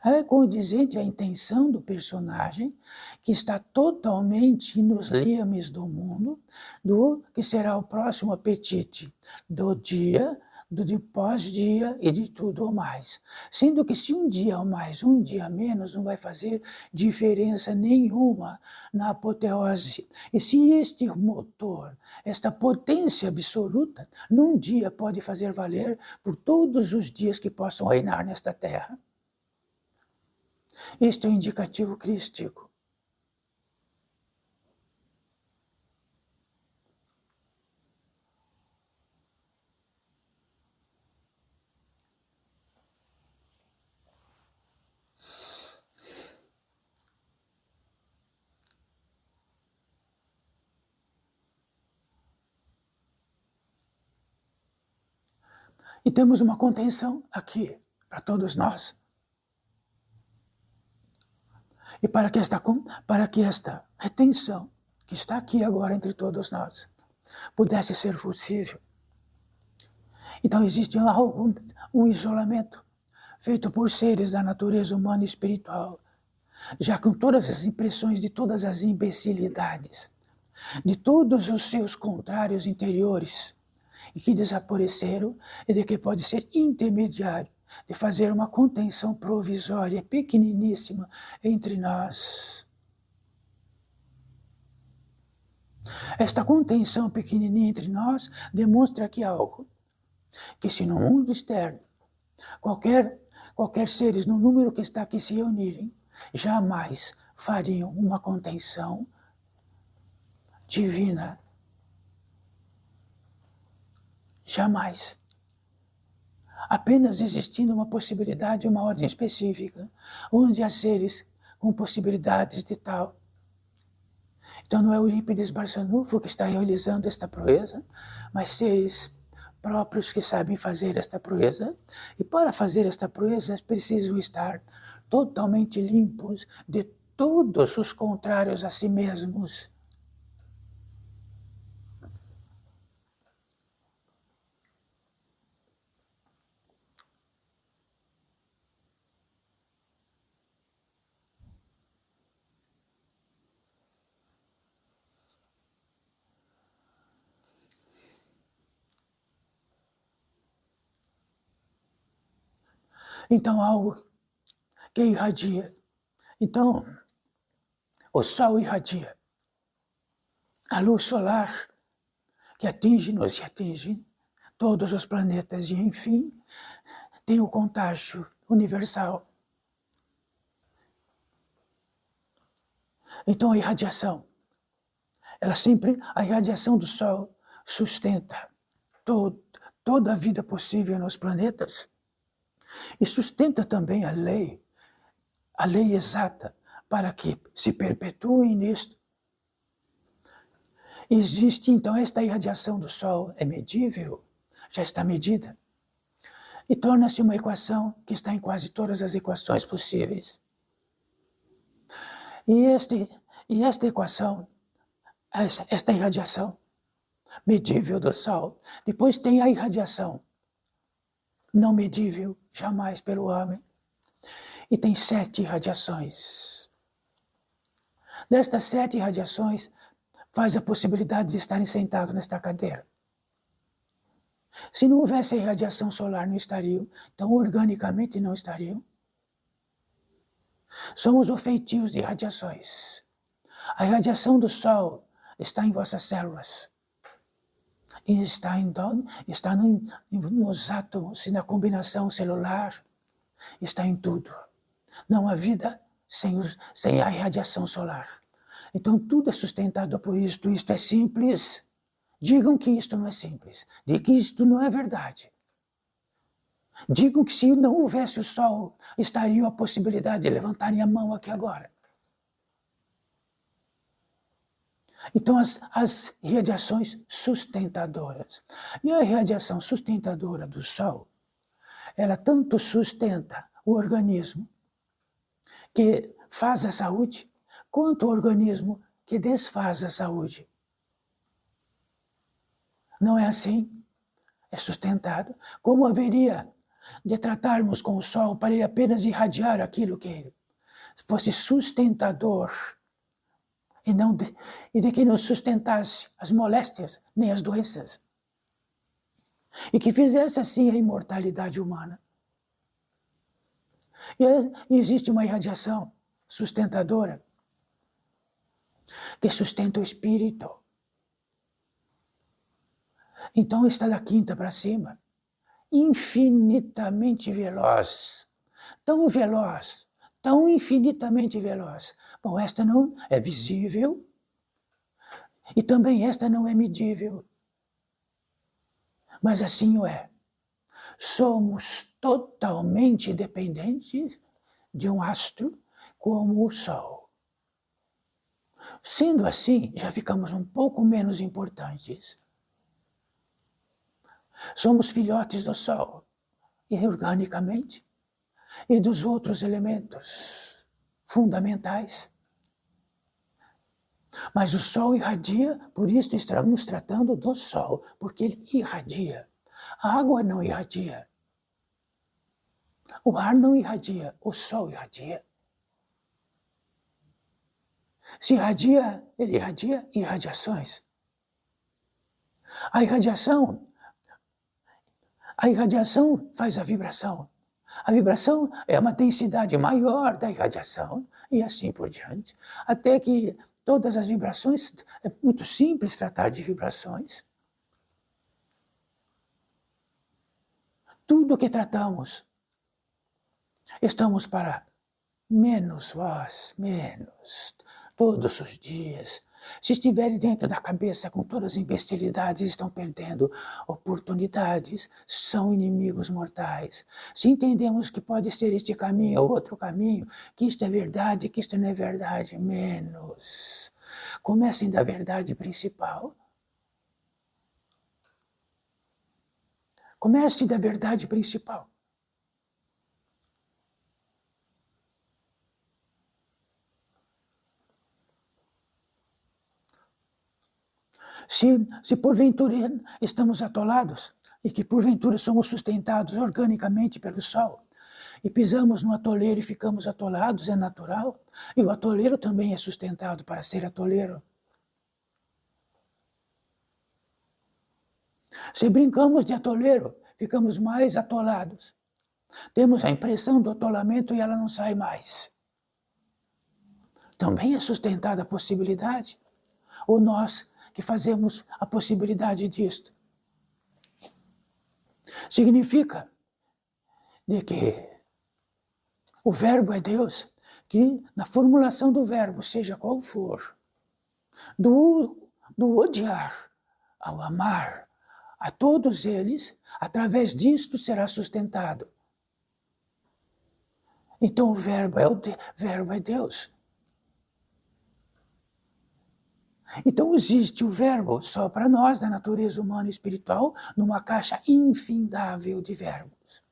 Speaker 2: é condizente à intenção do personagem, que está totalmente nos liames do mundo, do que será o próximo apetite do dia, do de pós-dia e de tudo o mais. Sendo que se um dia a mais, um dia a menos, não vai fazer diferença nenhuma na apoteose. E se este motor, esta potência absoluta, num dia pode fazer valer por todos os dias que possam reinar nesta terra, este é o indicativo crístico. E temos uma contenção aqui para todos nós. E para que esta retenção que está aqui agora entre todos nós pudesse ser possível, então existe um isolamento feito por seres da natureza humana e espiritual, já com todas as impressões de todas as imbecilidades, de todos os seus contrários interiores, e que desapareceram, e de que pode ser intermediário de fazer uma contenção provisória pequeniníssima entre nós. Esta contenção pequenininha entre nós demonstra que algo que se no mundo externo Qualquer seres no número que está aqui se reunirem, jamais fariam uma contenção divina. Jamais. Apenas existindo uma possibilidade, uma ordem específica, onde há seres com possibilidades de tal. Então não é Eurípides Barçanufo que está realizando esta proeza, mas seres próprios que sabem fazer esta proeza. E para fazer esta proeza precisam estar totalmente limpos de todos os contrários a si mesmos. Então, algo que irradia. Então, o Sol irradia. A luz solar que atinge-nos e atinge todos os planetas e, enfim, tem o contágio universal. Então, a irradiação, a irradiação do Sol sustenta toda a vida possível nos planetas e sustenta também a lei exata para que se perpetuem nisto. Existe, então, esta irradiação do Sol, é medível, já está medida, e torna-se uma equação que está em quase todas as equações possíveis. E esta equação, esta irradiação medível do Sol, depois tem a irradiação não medível jamais pelo homem, e tem 7 irradiações. Destas 7 irradiações, faz a possibilidade de estarem sentados nesta cadeira. Se não houvesse a irradiação solar, não estariam, então organicamente não estariam. Somos o feitio de irradiações. A irradiação do Sol está em vossas células. E está nos átomos e na combinação celular. Está em tudo. Não há vida sem a irradiação solar. Então tudo é sustentado por isto. Isto é simples. Digam que isto não é simples. Digam que isto não é verdade. Digam que se não houvesse o Sol, estaria a possibilidade de levantarem a mão aqui agora. Então as irradiações sustentadoras. E a irradiação sustentadora do Sol, ela tanto sustenta o organismo que faz a saúde, quanto o organismo que desfaz a saúde. Não é assim? É sustentado. Como haveria de tratarmos com o Sol para ele apenas irradiar aquilo que fosse sustentador e de que não sustentasse as moléstias nem as doenças, e que fizesse assim a imortalidade humana. E existe uma irradiação sustentadora que sustenta o espírito. Então está da quinta para cima, infinitamente veloz, tão infinitamente veloz. Bom, esta não é visível e também esta não é medível. Mas assim o é. Somos totalmente dependentes de um astro como o Sol. Sendo assim, já ficamos um pouco menos importantes. Somos filhotes do Sol, e organicamente, e dos outros elementos fundamentais. Mas o Sol irradia, por isso estamos tratando do Sol, porque ele irradia. A água não irradia. O ar não irradia, o Sol irradia. Se irradia, ele irradia irradiações. A irradiação faz a vibração. A vibração é uma densidade maior da irradiação, e assim por diante, até que todas as vibrações, é muito simples tratar de vibrações. Tudo que tratamos Estamos para menos vós, menos, todos os dias. Se estiverem dentro da cabeça com todas as imbecilidades, estão perdendo oportunidades, são inimigos mortais. Se entendemos que pode ser este caminho ou outro caminho, que isto é verdade, que isto não é verdade, menos. Comecem da verdade principal. Comece da verdade principal. Se porventura estamos atolados e que porventura somos sustentados organicamente pelo sol e pisamos no atoleiro e ficamos atolados, é natural. E o atoleiro também é sustentado para ser atoleiro. Se brincamos de atoleiro, ficamos mais atolados. Temos a impressão do atolamento e ela não sai mais. Também é sustentada a possibilidade. Ou nós que fazemos a possibilidade disto. Significa de que o verbo é Deus, que na formulação do verbo, seja qual for, do odiar ao amar, a todos eles, através disto será sustentado. Então o verbo é Deus. Então existe o verbo só para nós, da natureza humana e espiritual, numa caixa infindável de verbos.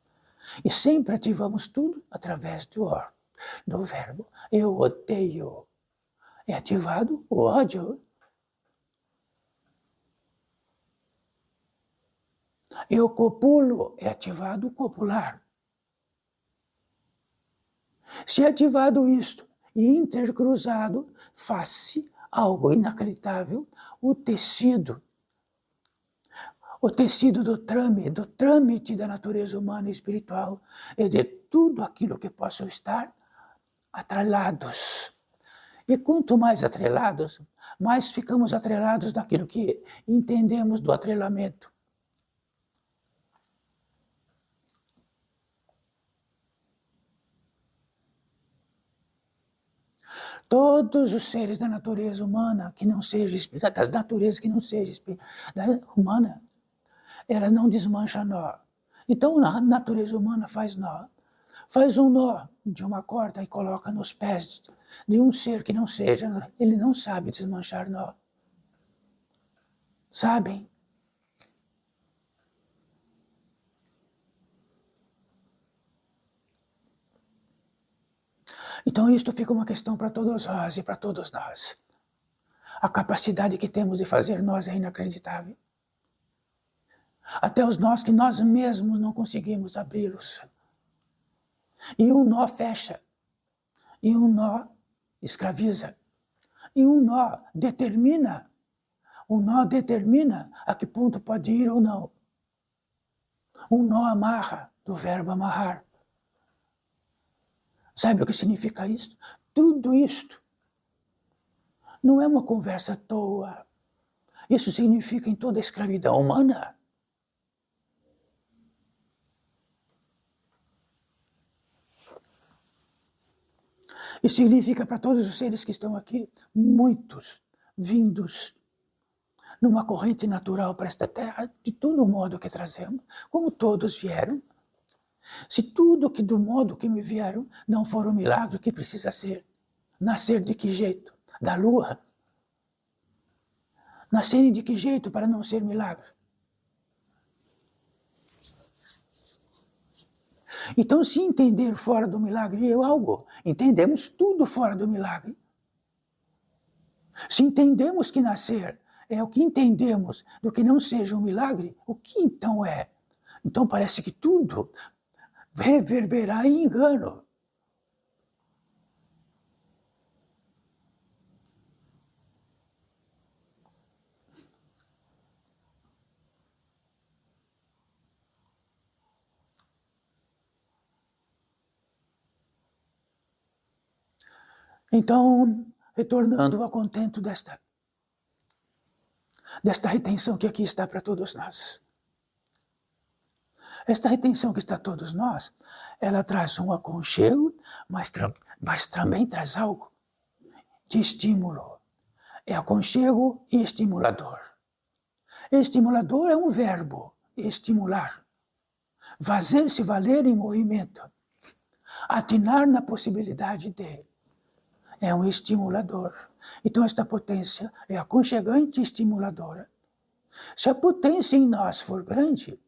Speaker 2: E sempre ativamos tudo através do verbo. Eu odeio. É ativado o ódio. Eu copulo. É ativado o copular. Se é ativado isto e intercruzado, faz-se algo inacreditável, o tecido do trâmite da natureza humana e espiritual, é de tudo aquilo que possam estar atrelados. E quanto mais atrelados, mais ficamos atrelados daquilo que entendemos do atrelamento. Todos os seres da natureza humana, que não seja das naturezas que não seja humana, ela não desmancha nó. Então a natureza humana faz nó. Faz um nó de uma corda e coloca nos pés de um ser que não seja, ele não sabe desmanchar nó. Sabem? Então isto fica uma questão para todos nós e para todos nós. A capacidade que temos de fazer nós é inacreditável. Até os nós que nós mesmos não conseguimos abri-los. E um nó fecha. E um nó escraviza. E um nó determina. Um nó determina a que ponto pode ir ou não. Um nó amarra, do verbo amarrar. Sabe o que significa isso? Tudo isto não é uma conversa à toa. Isso significa em toda a escravidão humana. E significa para todos os seres que estão aqui, muitos vindos numa corrente natural para esta terra, de todo modo que trazemos, como todos vieram. Se tudo que do modo que me vieram não for um milagre, o que precisa ser? Nascer de que jeito? Da lua? Nascerem de que jeito para não ser milagre? Então, se entender fora do milagre é algo, entendemos tudo fora do milagre. Se entendemos que nascer é o que entendemos do que não seja um milagre, o que então é? Então parece que tudo reverberará em engano. Então, retornando ao contento desta retenção que aqui está para todos nós. Esta retenção que está todos nós, ela traz um aconchego, mas também traz algo de estímulo. É aconchego e estimulador. Estimulador é um verbo, estimular. Fazer-se valer em movimento. Atinar na possibilidade de. É um estimulador. Então esta potência é aconchegante e estimuladora. Se a potência em nós for grande,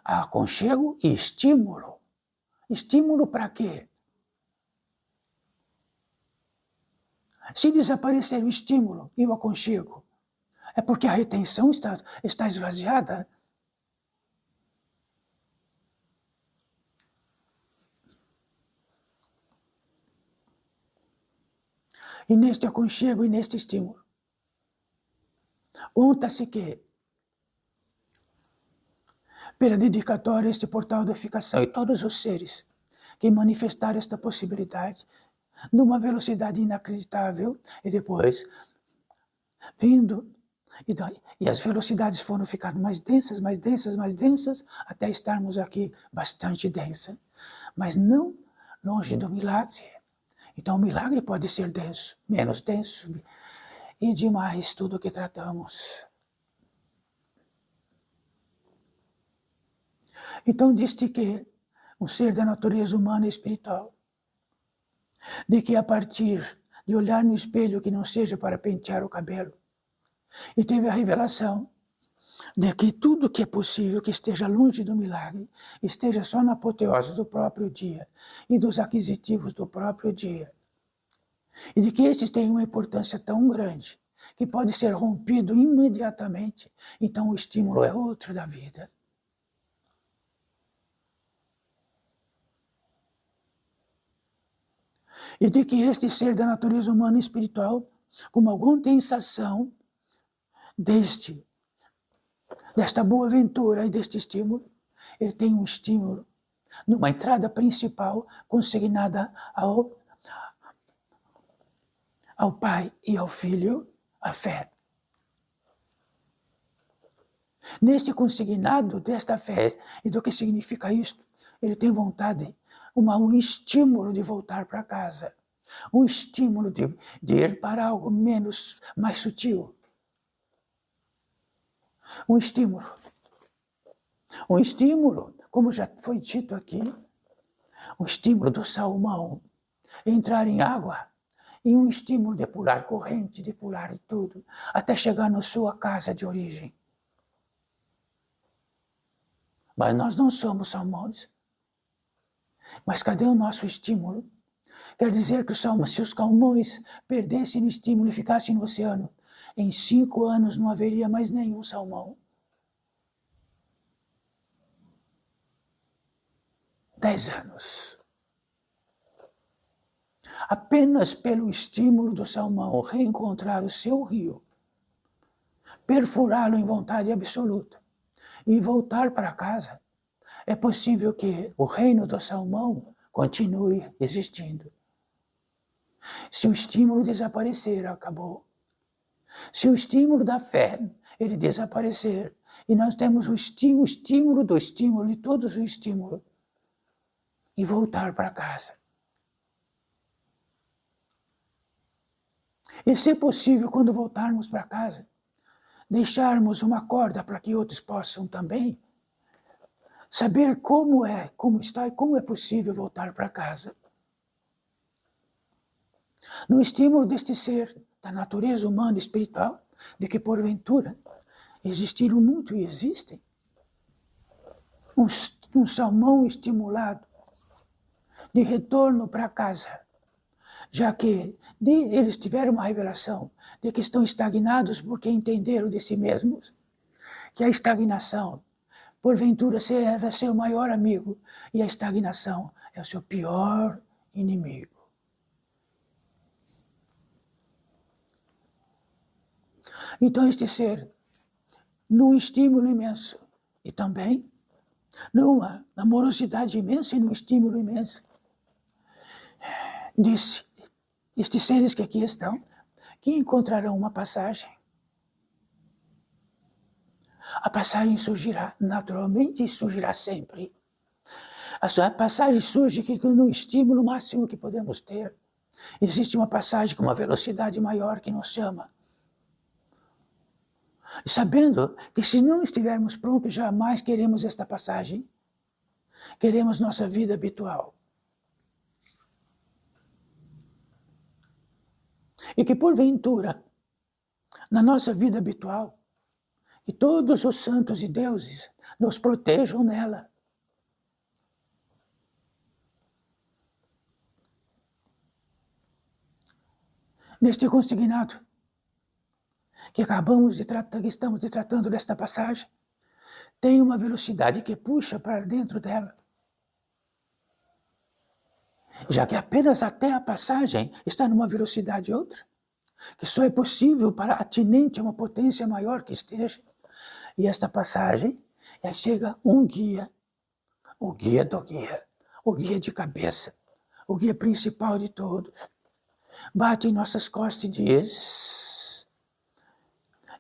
Speaker 2: há aconchego e estímulo. Estímulo para quê? Se desaparecer o estímulo e o aconchego, é porque a retenção está esvaziada. E neste aconchego e neste estímulo, conta-se que, pela dedicatória a este portal da edificação e todos os seres que manifestaram esta possibilidade, numa velocidade inacreditável, e depois vindo, e as velocidades foram ficando mais densas, mais densas, mais densas, até estarmos aqui bastante densa, mas não longe do milagre. Então o milagre pode ser denso, menos denso, e demais tudo o que tratamos. Então diz-te que um ser da natureza humana e espiritual, de que a partir de olhar no espelho que não seja para pentear o cabelo, e teve a revelação de que tudo que é possível que esteja longe do milagre, esteja só na apoteose do próprio dia e dos aquisitivos do próprio dia, e de que esses têm uma importância tão grande que pode ser rompido imediatamente, então o estímulo é outro da vida. E de que este ser da natureza humana e espiritual, como alguma sensação desta boa ventura e deste estímulo, ele tem um estímulo numa entrada principal consignada ao Pai e ao Filho, a fé. Neste consignado desta fé e do que significa isto, ele tem vontade, um estímulo de voltar para casa, um estímulo de ir para algo mais sutil. Um estímulo, como já foi dito aqui, um estímulo do salmão, entrar em água, e um estímulo de pular corrente, de pular tudo, até chegar na sua casa de origem. Mas nós não somos salmões. Mas cadê o nosso estímulo? Quer dizer que se os salmões perdessem o estímulo e ficassem no oceano, em 5 anos não haveria mais nenhum salmão. 10 anos. Apenas pelo estímulo do salmão reencontrar o seu rio, perfurá-lo em vontade absoluta e voltar para casa, é possível que o reino do salmão continue existindo. Se o estímulo desaparecer, acabou. Se o estímulo da fé ele desaparecer, e nós temos o estímulo do estímulo, de todos os estímulos, e voltar para casa. E se possível, quando voltarmos para casa, deixarmos uma corda para que outros possam também saber como está e como é possível voltar para casa. No estímulo deste ser da natureza humana e espiritual, de que porventura existiram muito e existem, um salmão estimulado de retorno para casa, já que eles tiveram uma revelação de que estão estagnados porque entenderam de si mesmos que a estagnação, porventura, é seu maior amigo e a estagnação é o seu pior inimigo. Então este ser, num estímulo imenso e também numa amorosidade imensa e num estímulo imenso, disse, estes seres que aqui estão, que encontrarão uma passagem. A passagem surgirá naturalmente e surgirá sempre. A passagem surge que no estímulo máximo que podemos ter, existe uma passagem com uma velocidade maior que nos chama. E sabendo que se não estivermos prontos, jamais queremos esta passagem, queremos nossa vida habitual. E que porventura, na nossa vida habitual, que todos os santos e deuses nos protejam nela. Neste consignado, que estamos tratando desta passagem, tem uma velocidade que puxa para dentro dela. Já que apenas até a passagem está numa velocidade outra, que só é possível para atinente a uma potência maior que esteja. E esta passagem, chega um guia, o guia do guia, o guia de cabeça, o guia principal de todos, bate em nossas costas e diz: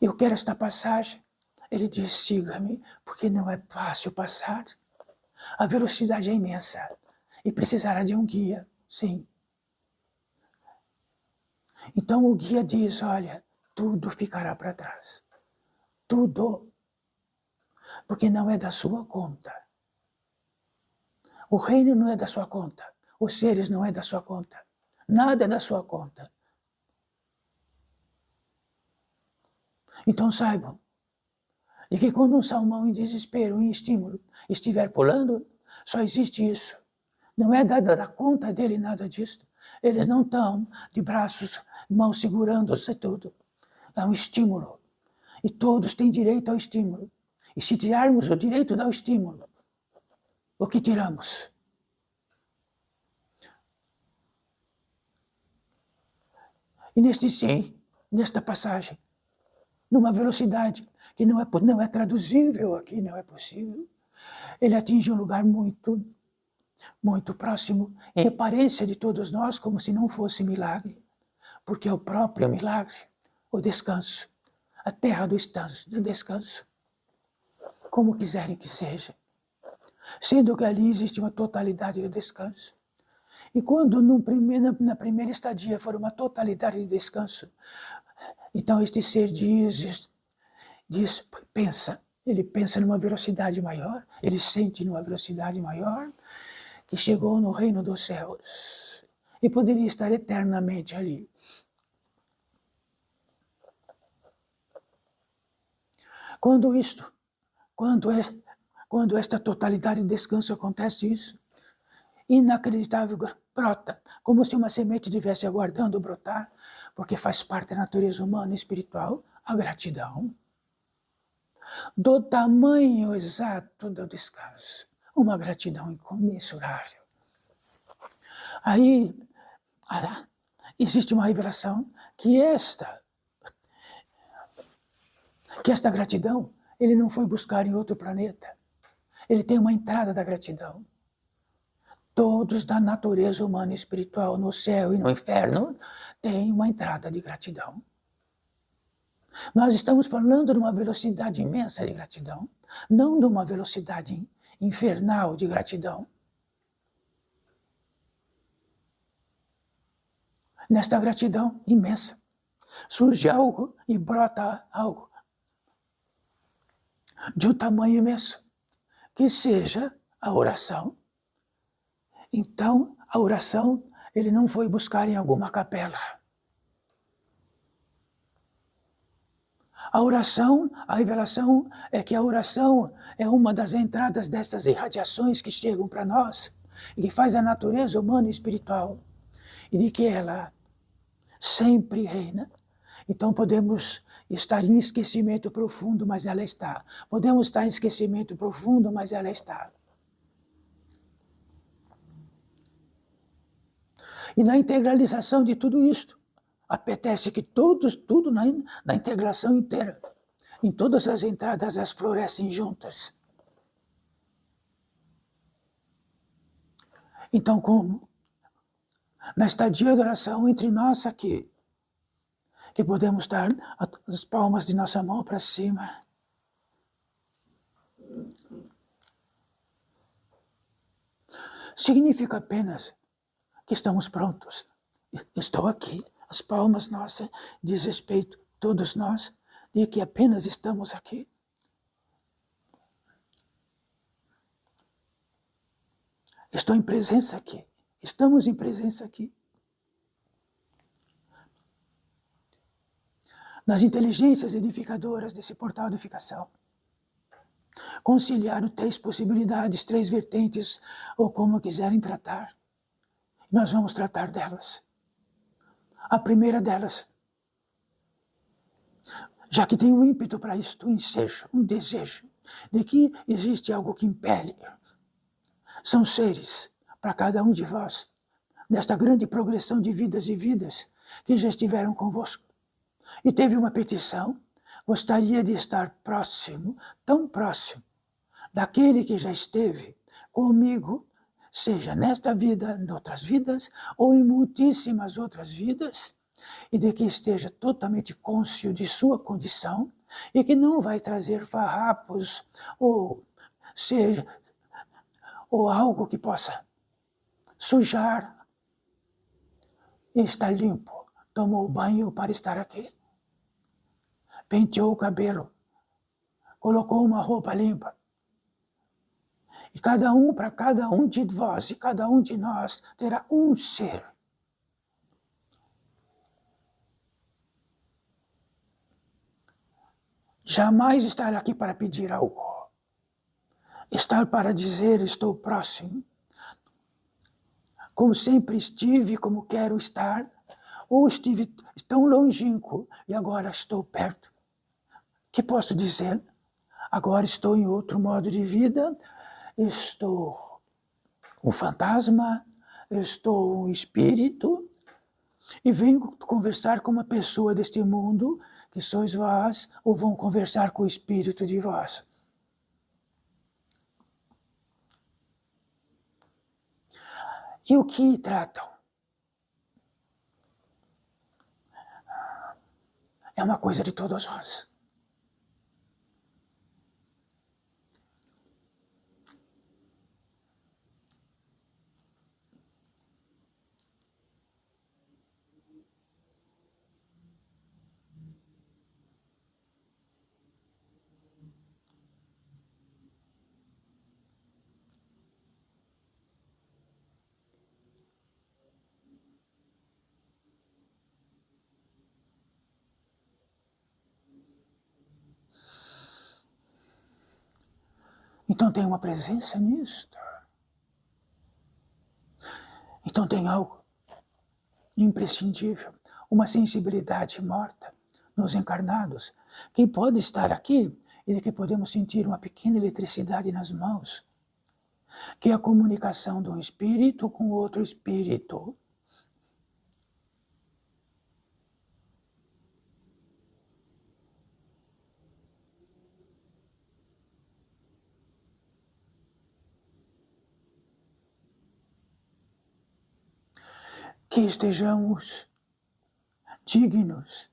Speaker 2: eu quero esta passagem. Ele diz: siga-me, porque não é fácil passar. A velocidade é imensa e precisará de um guia, sim. Então o guia diz: olha, tudo ficará para trás. Tudo. Porque não é da sua conta. O reino não é da sua conta. Os seres não é da sua conta. Nada é da sua conta. Então saibam, e que quando um salmão em desespero, em estímulo, estiver pulando, só existe isso. Não é da conta dele nada disso. Eles não estão de braços, mãos segurando-se tudo. É um estímulo. E todos têm direito ao estímulo. E se tirarmos o direito do estímulo, o que tiramos? E nesta passagem, numa velocidade que não é traduzível aqui, não é possível, ele atinge um lugar muito, muito próximo, em aparência de todos nós, como se não fosse milagre, porque é o próprio milagre, o descanso, a terra do descanso, como quiserem que seja, sendo que ali existe uma totalidade de descanso. E quando na primeira estadia for uma totalidade de descanso, então este ser pensa, ele pensa numa velocidade maior, ele sente numa velocidade maior, que chegou no reino dos céus e poderia estar eternamente ali. Quando esta totalidade de descanso acontece isso, inacreditável brota, como se uma semente estivesse aguardando brotar, porque faz parte da natureza humana e espiritual, a gratidão. Do tamanho exato do descanso, uma gratidão incomensurável. Aí existe uma revelação que esta gratidão, ele não foi buscar em outro planeta. Ele tem uma entrada da gratidão. Todos da natureza humana e espiritual, no céu e no inferno, têm uma entrada de gratidão. Nós estamos falando de uma velocidade imensa de gratidão, não de uma velocidade infernal de gratidão. Nesta gratidão imensa, surge algo e brota algo de um tamanho imenso, que seja a oração. Então, a oração, ele não foi buscar em alguma capela. A oração, a revelação é que a oração é uma das entradas dessas irradiações que chegam para nós e que faz a natureza humana e espiritual, e de que ela sempre reina. Então podemos estar em esquecimento profundo, mas ela está. Podemos estar em esquecimento profundo, mas ela está. E na integralização de tudo isto, apetece que tudo na integração inteira, em todas as entradas, elas florescem juntas. Então, como? Na estadia de oração entre nós aqui, que podemos dar as palmas de nossa mão para cima. significa apenas que estamos prontos. Estou aqui, as palmas nossas diz respeito, todos nós, de que apenas estamos aqui. Estou em presença aqui, estamos em presença aqui. Nas inteligências edificadoras desse portal de edificação, conciliaram 3 possibilidades, 3 vertentes, ou como quiserem tratar. Nós vamos tratar delas. A primeira delas, já que tem um ímpeto para isto, um ensejo, um desejo, de que existe algo que impele. São seres, para cada um de vós, nesta grande progressão de vidas e vidas, que já estiveram convosco. E teve uma petição, gostaria de estar próximo, tão próximo, daquele que já esteve comigo, seja nesta vida, em outras vidas, ou em muitíssimas outras vidas, e de que esteja totalmente cônscio de sua condição, e que não vai trazer farrapos, ou seja, ou algo que possa sujar, e está limpo, tomou banho para estar aqui, penteou o cabelo, colocou uma roupa limpa. E para cada um de vós e cada um de nós terá um ser. Jamais estar aqui para pedir algo. Estar para dizer estou próximo. Como sempre estive, como quero estar, ou estive tão longínquo e agora estou perto. Que posso dizer? Agora estou em outro modo de vida, estou um fantasma, estou um espírito, e venho conversar com uma pessoa deste mundo, que sois vós, ou vão conversar com o espírito de vós. E o que tratam? É uma coisa de todos nós. Então tem uma presença nisto. Então tem algo imprescindível, uma sensibilidade morta nos encarnados, que pode estar aqui e de que podemos sentir uma pequena eletricidade nas mãos, que é a comunicação de um espírito com outro espírito. Que estejamos dignos,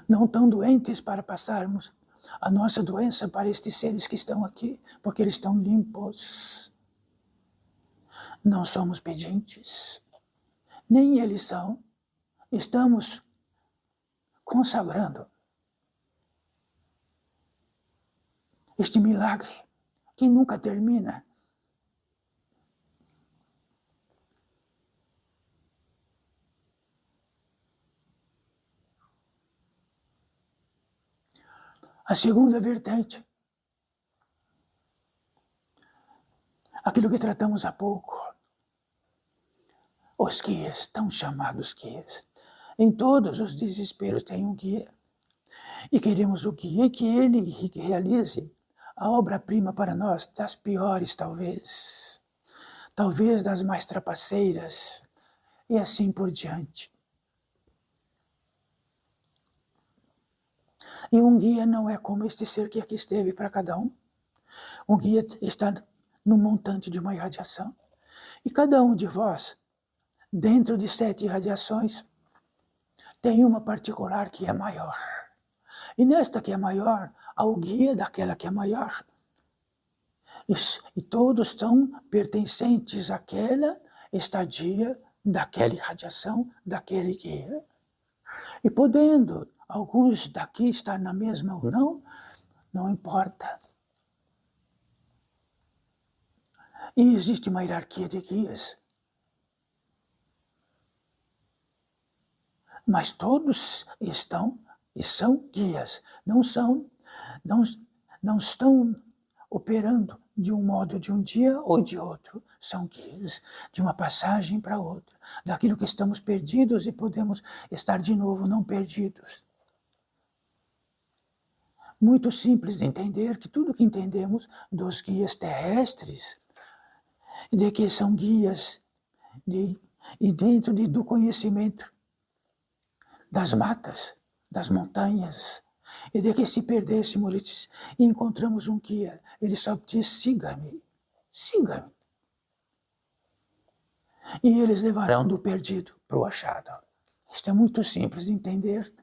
Speaker 2: não tão doentes para passarmos a nossa doença para estes seres que estão aqui, porque eles estão limpos. Não somos pedintes, nem eles são. Estamos consagrando este milagre que nunca termina. A segunda vertente, aquilo que tratamos há pouco, os guias, tão chamados guias. Em todos os desesperos tem um guia. E queremos o guia, que ele realize a obra-prima para nós, das piores talvez das mais trapaceiras, e assim por diante. E um guia não é como este ser que aqui esteve para cada um. Um guia está no montante de uma irradiação. E cada um de vós, dentro de 7 irradiações, tem uma particular que é maior. E nesta que é maior, há o guia daquela que é maior. E todos estão pertencentes àquela estadia, daquela irradiação, daquele guia. E podendo alguns daqui estar na mesma ou não, não importa. E existe uma hierarquia de guias. Mas todos estão e são guias, não estão operando de um modo de um dia ou de outro, são guias de uma passagem para outra, daquilo que estamos perdidos e podemos estar de novo não perdidos. Muito simples de entender que tudo que entendemos dos guias terrestres, de que são guias e dentro do conhecimento das matas, das montanhas, e de que se perdêssemos e encontramos um guia, ele só diz, siga-me, siga-me. E eles levarão do perdido para o achado. Isto é muito simples de entender.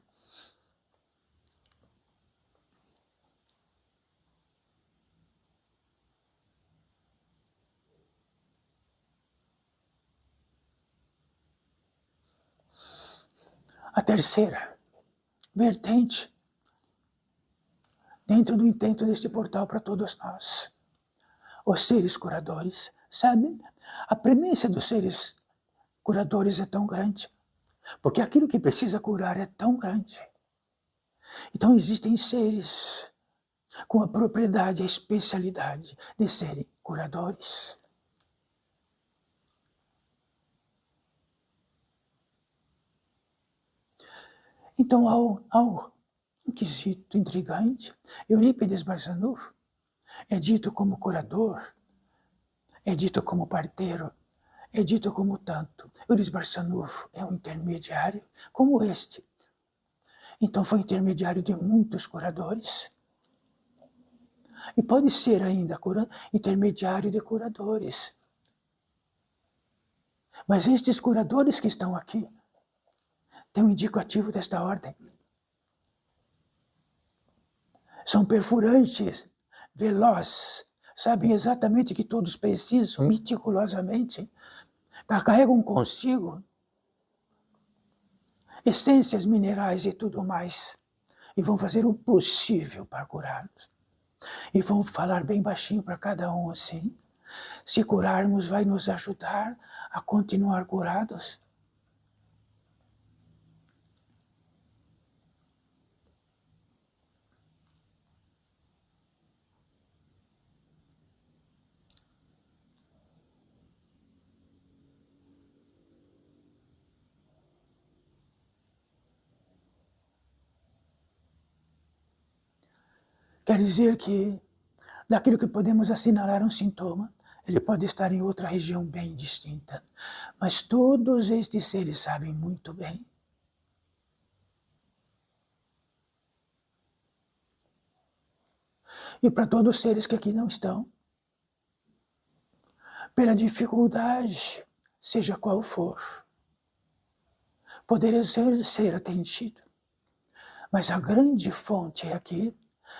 Speaker 2: A terceira vertente, dentro do intento deste portal para todos nós, os seres curadores, sabem? A premissa dos seres curadores é tão grande, porque aquilo que precisa curar é tão grande. Então existem seres com a propriedade, a especialidade de serem curadores. Então, ao inquisito, intrigante, Eurípides Barçanufo é dito como curador, é dito como parteiro, é dito como tanto. Eurípides Barçanufo é um intermediário como este. Então foi intermediário de muitos curadores. E pode ser ainda intermediário de curadores. Mas estes curadores que estão aqui têm um indicativo desta ordem. São perfurantes, velozes, sabem exatamente o que todos precisam, meticulosamente, carregam consigo essências minerais e tudo mais, e vão fazer o possível para curá-los. E vão falar bem baixinho para cada um assim. Se curarmos, vai nos ajudar a continuar curados. Quer dizer que, daquilo que podemos assinalar um sintoma, ele pode estar em outra região bem distinta. Mas todos estes seres sabem muito bem. E para todos os seres que aqui não estão, pela dificuldade, seja qual for, poderia ser atendido. Mas a grande fonte é aqui,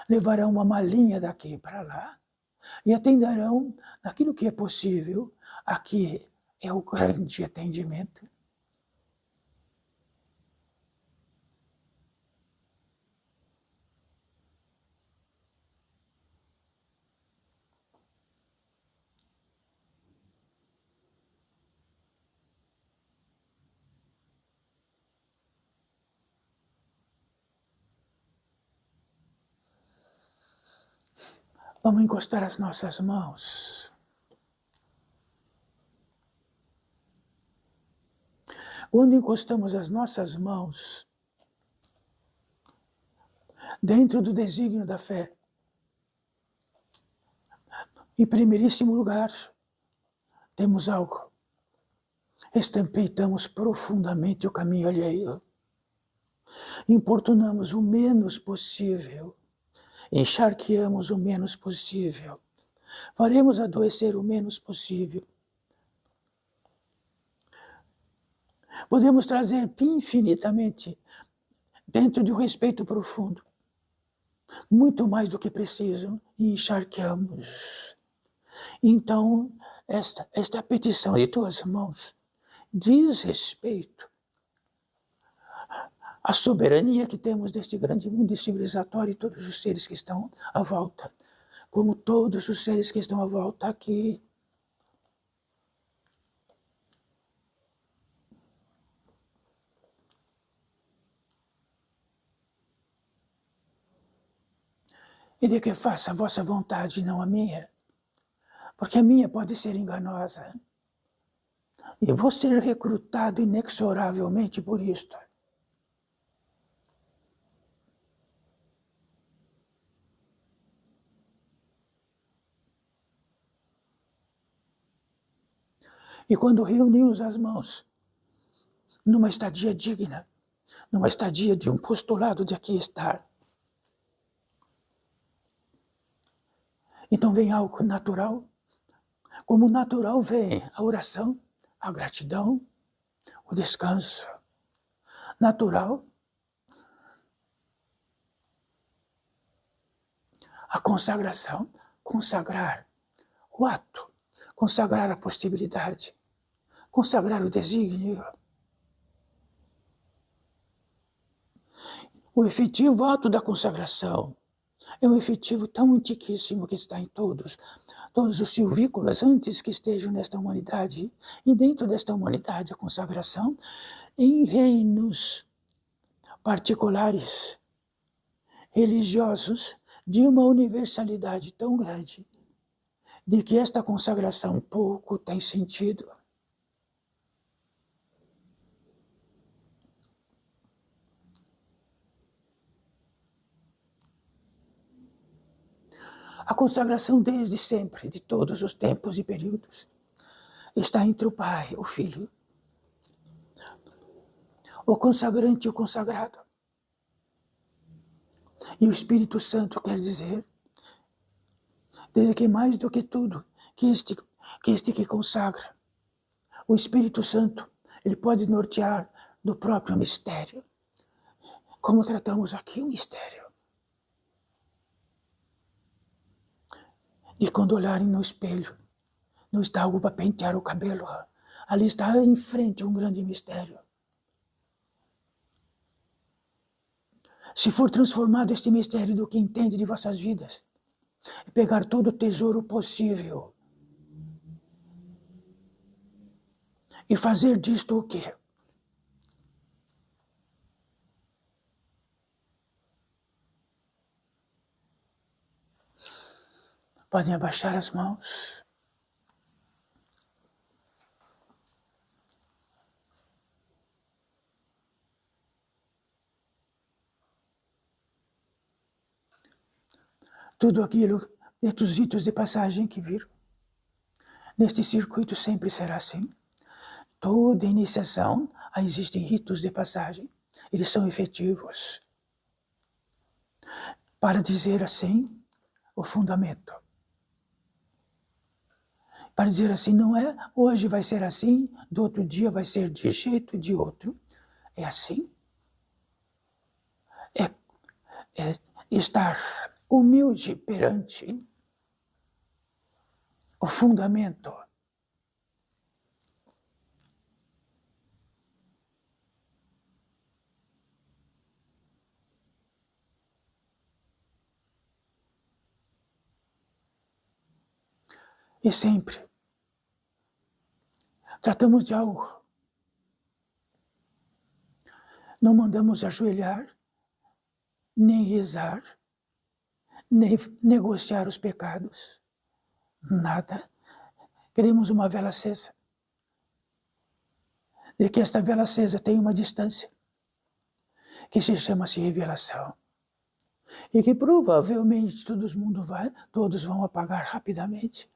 Speaker 2: levarão uma malinha daqui para lá e atenderão naquilo que é possível. Aqui é o grande atendimento. Vamos encostar as nossas mãos. Quando encostamos as nossas mãos dentro do desígnio da fé, em primeiríssimo lugar, temos algo. Estampeitamos profundamente o caminho alheio. Importunamos o menos possível. Encharqueamos o menos possível. Faremos adoecer o menos possível. Podemos trazer infinitamente, dentro de um respeito profundo, muito mais do que precisam, e encharqueamos. Então, esta é a petição de tuas irmãos. Diz respeito à soberania que temos deste grande mundo civilizatório e todos os seres que estão à volta, como todos os seres que estão à volta aqui. E de que faça a vossa vontade, não a minha, porque a minha pode ser enganosa. E vou ser recrutado inexoravelmente por isto. E quando reunimos as mãos, numa estadia digna, numa estadia de um postulado de aqui estar, então vem algo natural, como natural vem a oração, a gratidão, o descanso. Natural, a consagração, consagrar o ato, consagrar a possibilidade, consagrar o desígnio. O efetivo ato da consagração é um efetivo tão antiquíssimo que está em todos os silvícolas antes que estejam nesta humanidade, e dentro desta humanidade a consagração em reinos particulares, religiosos, de uma universalidade tão grande, de que esta consagração pouco tem sentido. A consagração desde sempre, de todos os tempos e períodos, está entre o Pai, o Filho, o consagrante e o consagrado. E o Espírito Santo quer dizer, desde que mais do que tudo, que este que consagra, o Espírito Santo, ele pode nortear do próprio mistério. Como tratamos aqui o mistério. E quando olharem no espelho, não está algo para pentear o cabelo. Ali está em frente um grande mistério. Se for transformado este mistério do que entende de vossas vidas, e pegar todo o tesouro possível e fazer disto o quê? Podem abaixar as mãos. Tudo aquilo, estes ritos de passagem que viram, neste circuito sempre será assim. Toda iniciação, existem ritos de passagem, eles são efetivos. Para dizer assim, o fundamento. Para dizer assim, não é hoje vai ser assim, do outro dia vai ser de jeito e de outro. É assim. É estar humilde perante o fundamento. E sempre tratamos de algo. Não mandamos ajoelhar, nem rezar, nem negociar os pecados. Nada. Queremos uma vela acesa. E que esta vela acesa tem uma distância, que se chama-se revelação. E que provavelmente todos vão apagar rapidamente.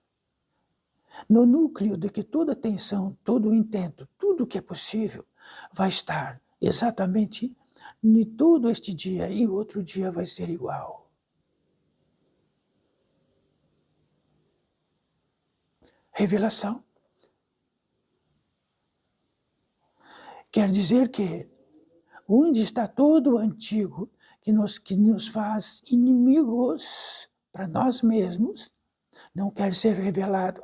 Speaker 2: No núcleo de que toda atenção, todo o intento, tudo que é possível, vai estar exatamente em todo este dia, e outro dia vai ser igual. Revelação. Quer dizer que onde está todo o antigo que nos faz inimigos para nós mesmos, não quer ser revelado.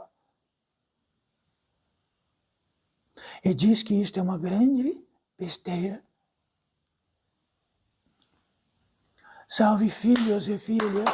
Speaker 2: E diz que isto é uma grande besteira. Salve filhos e filhas.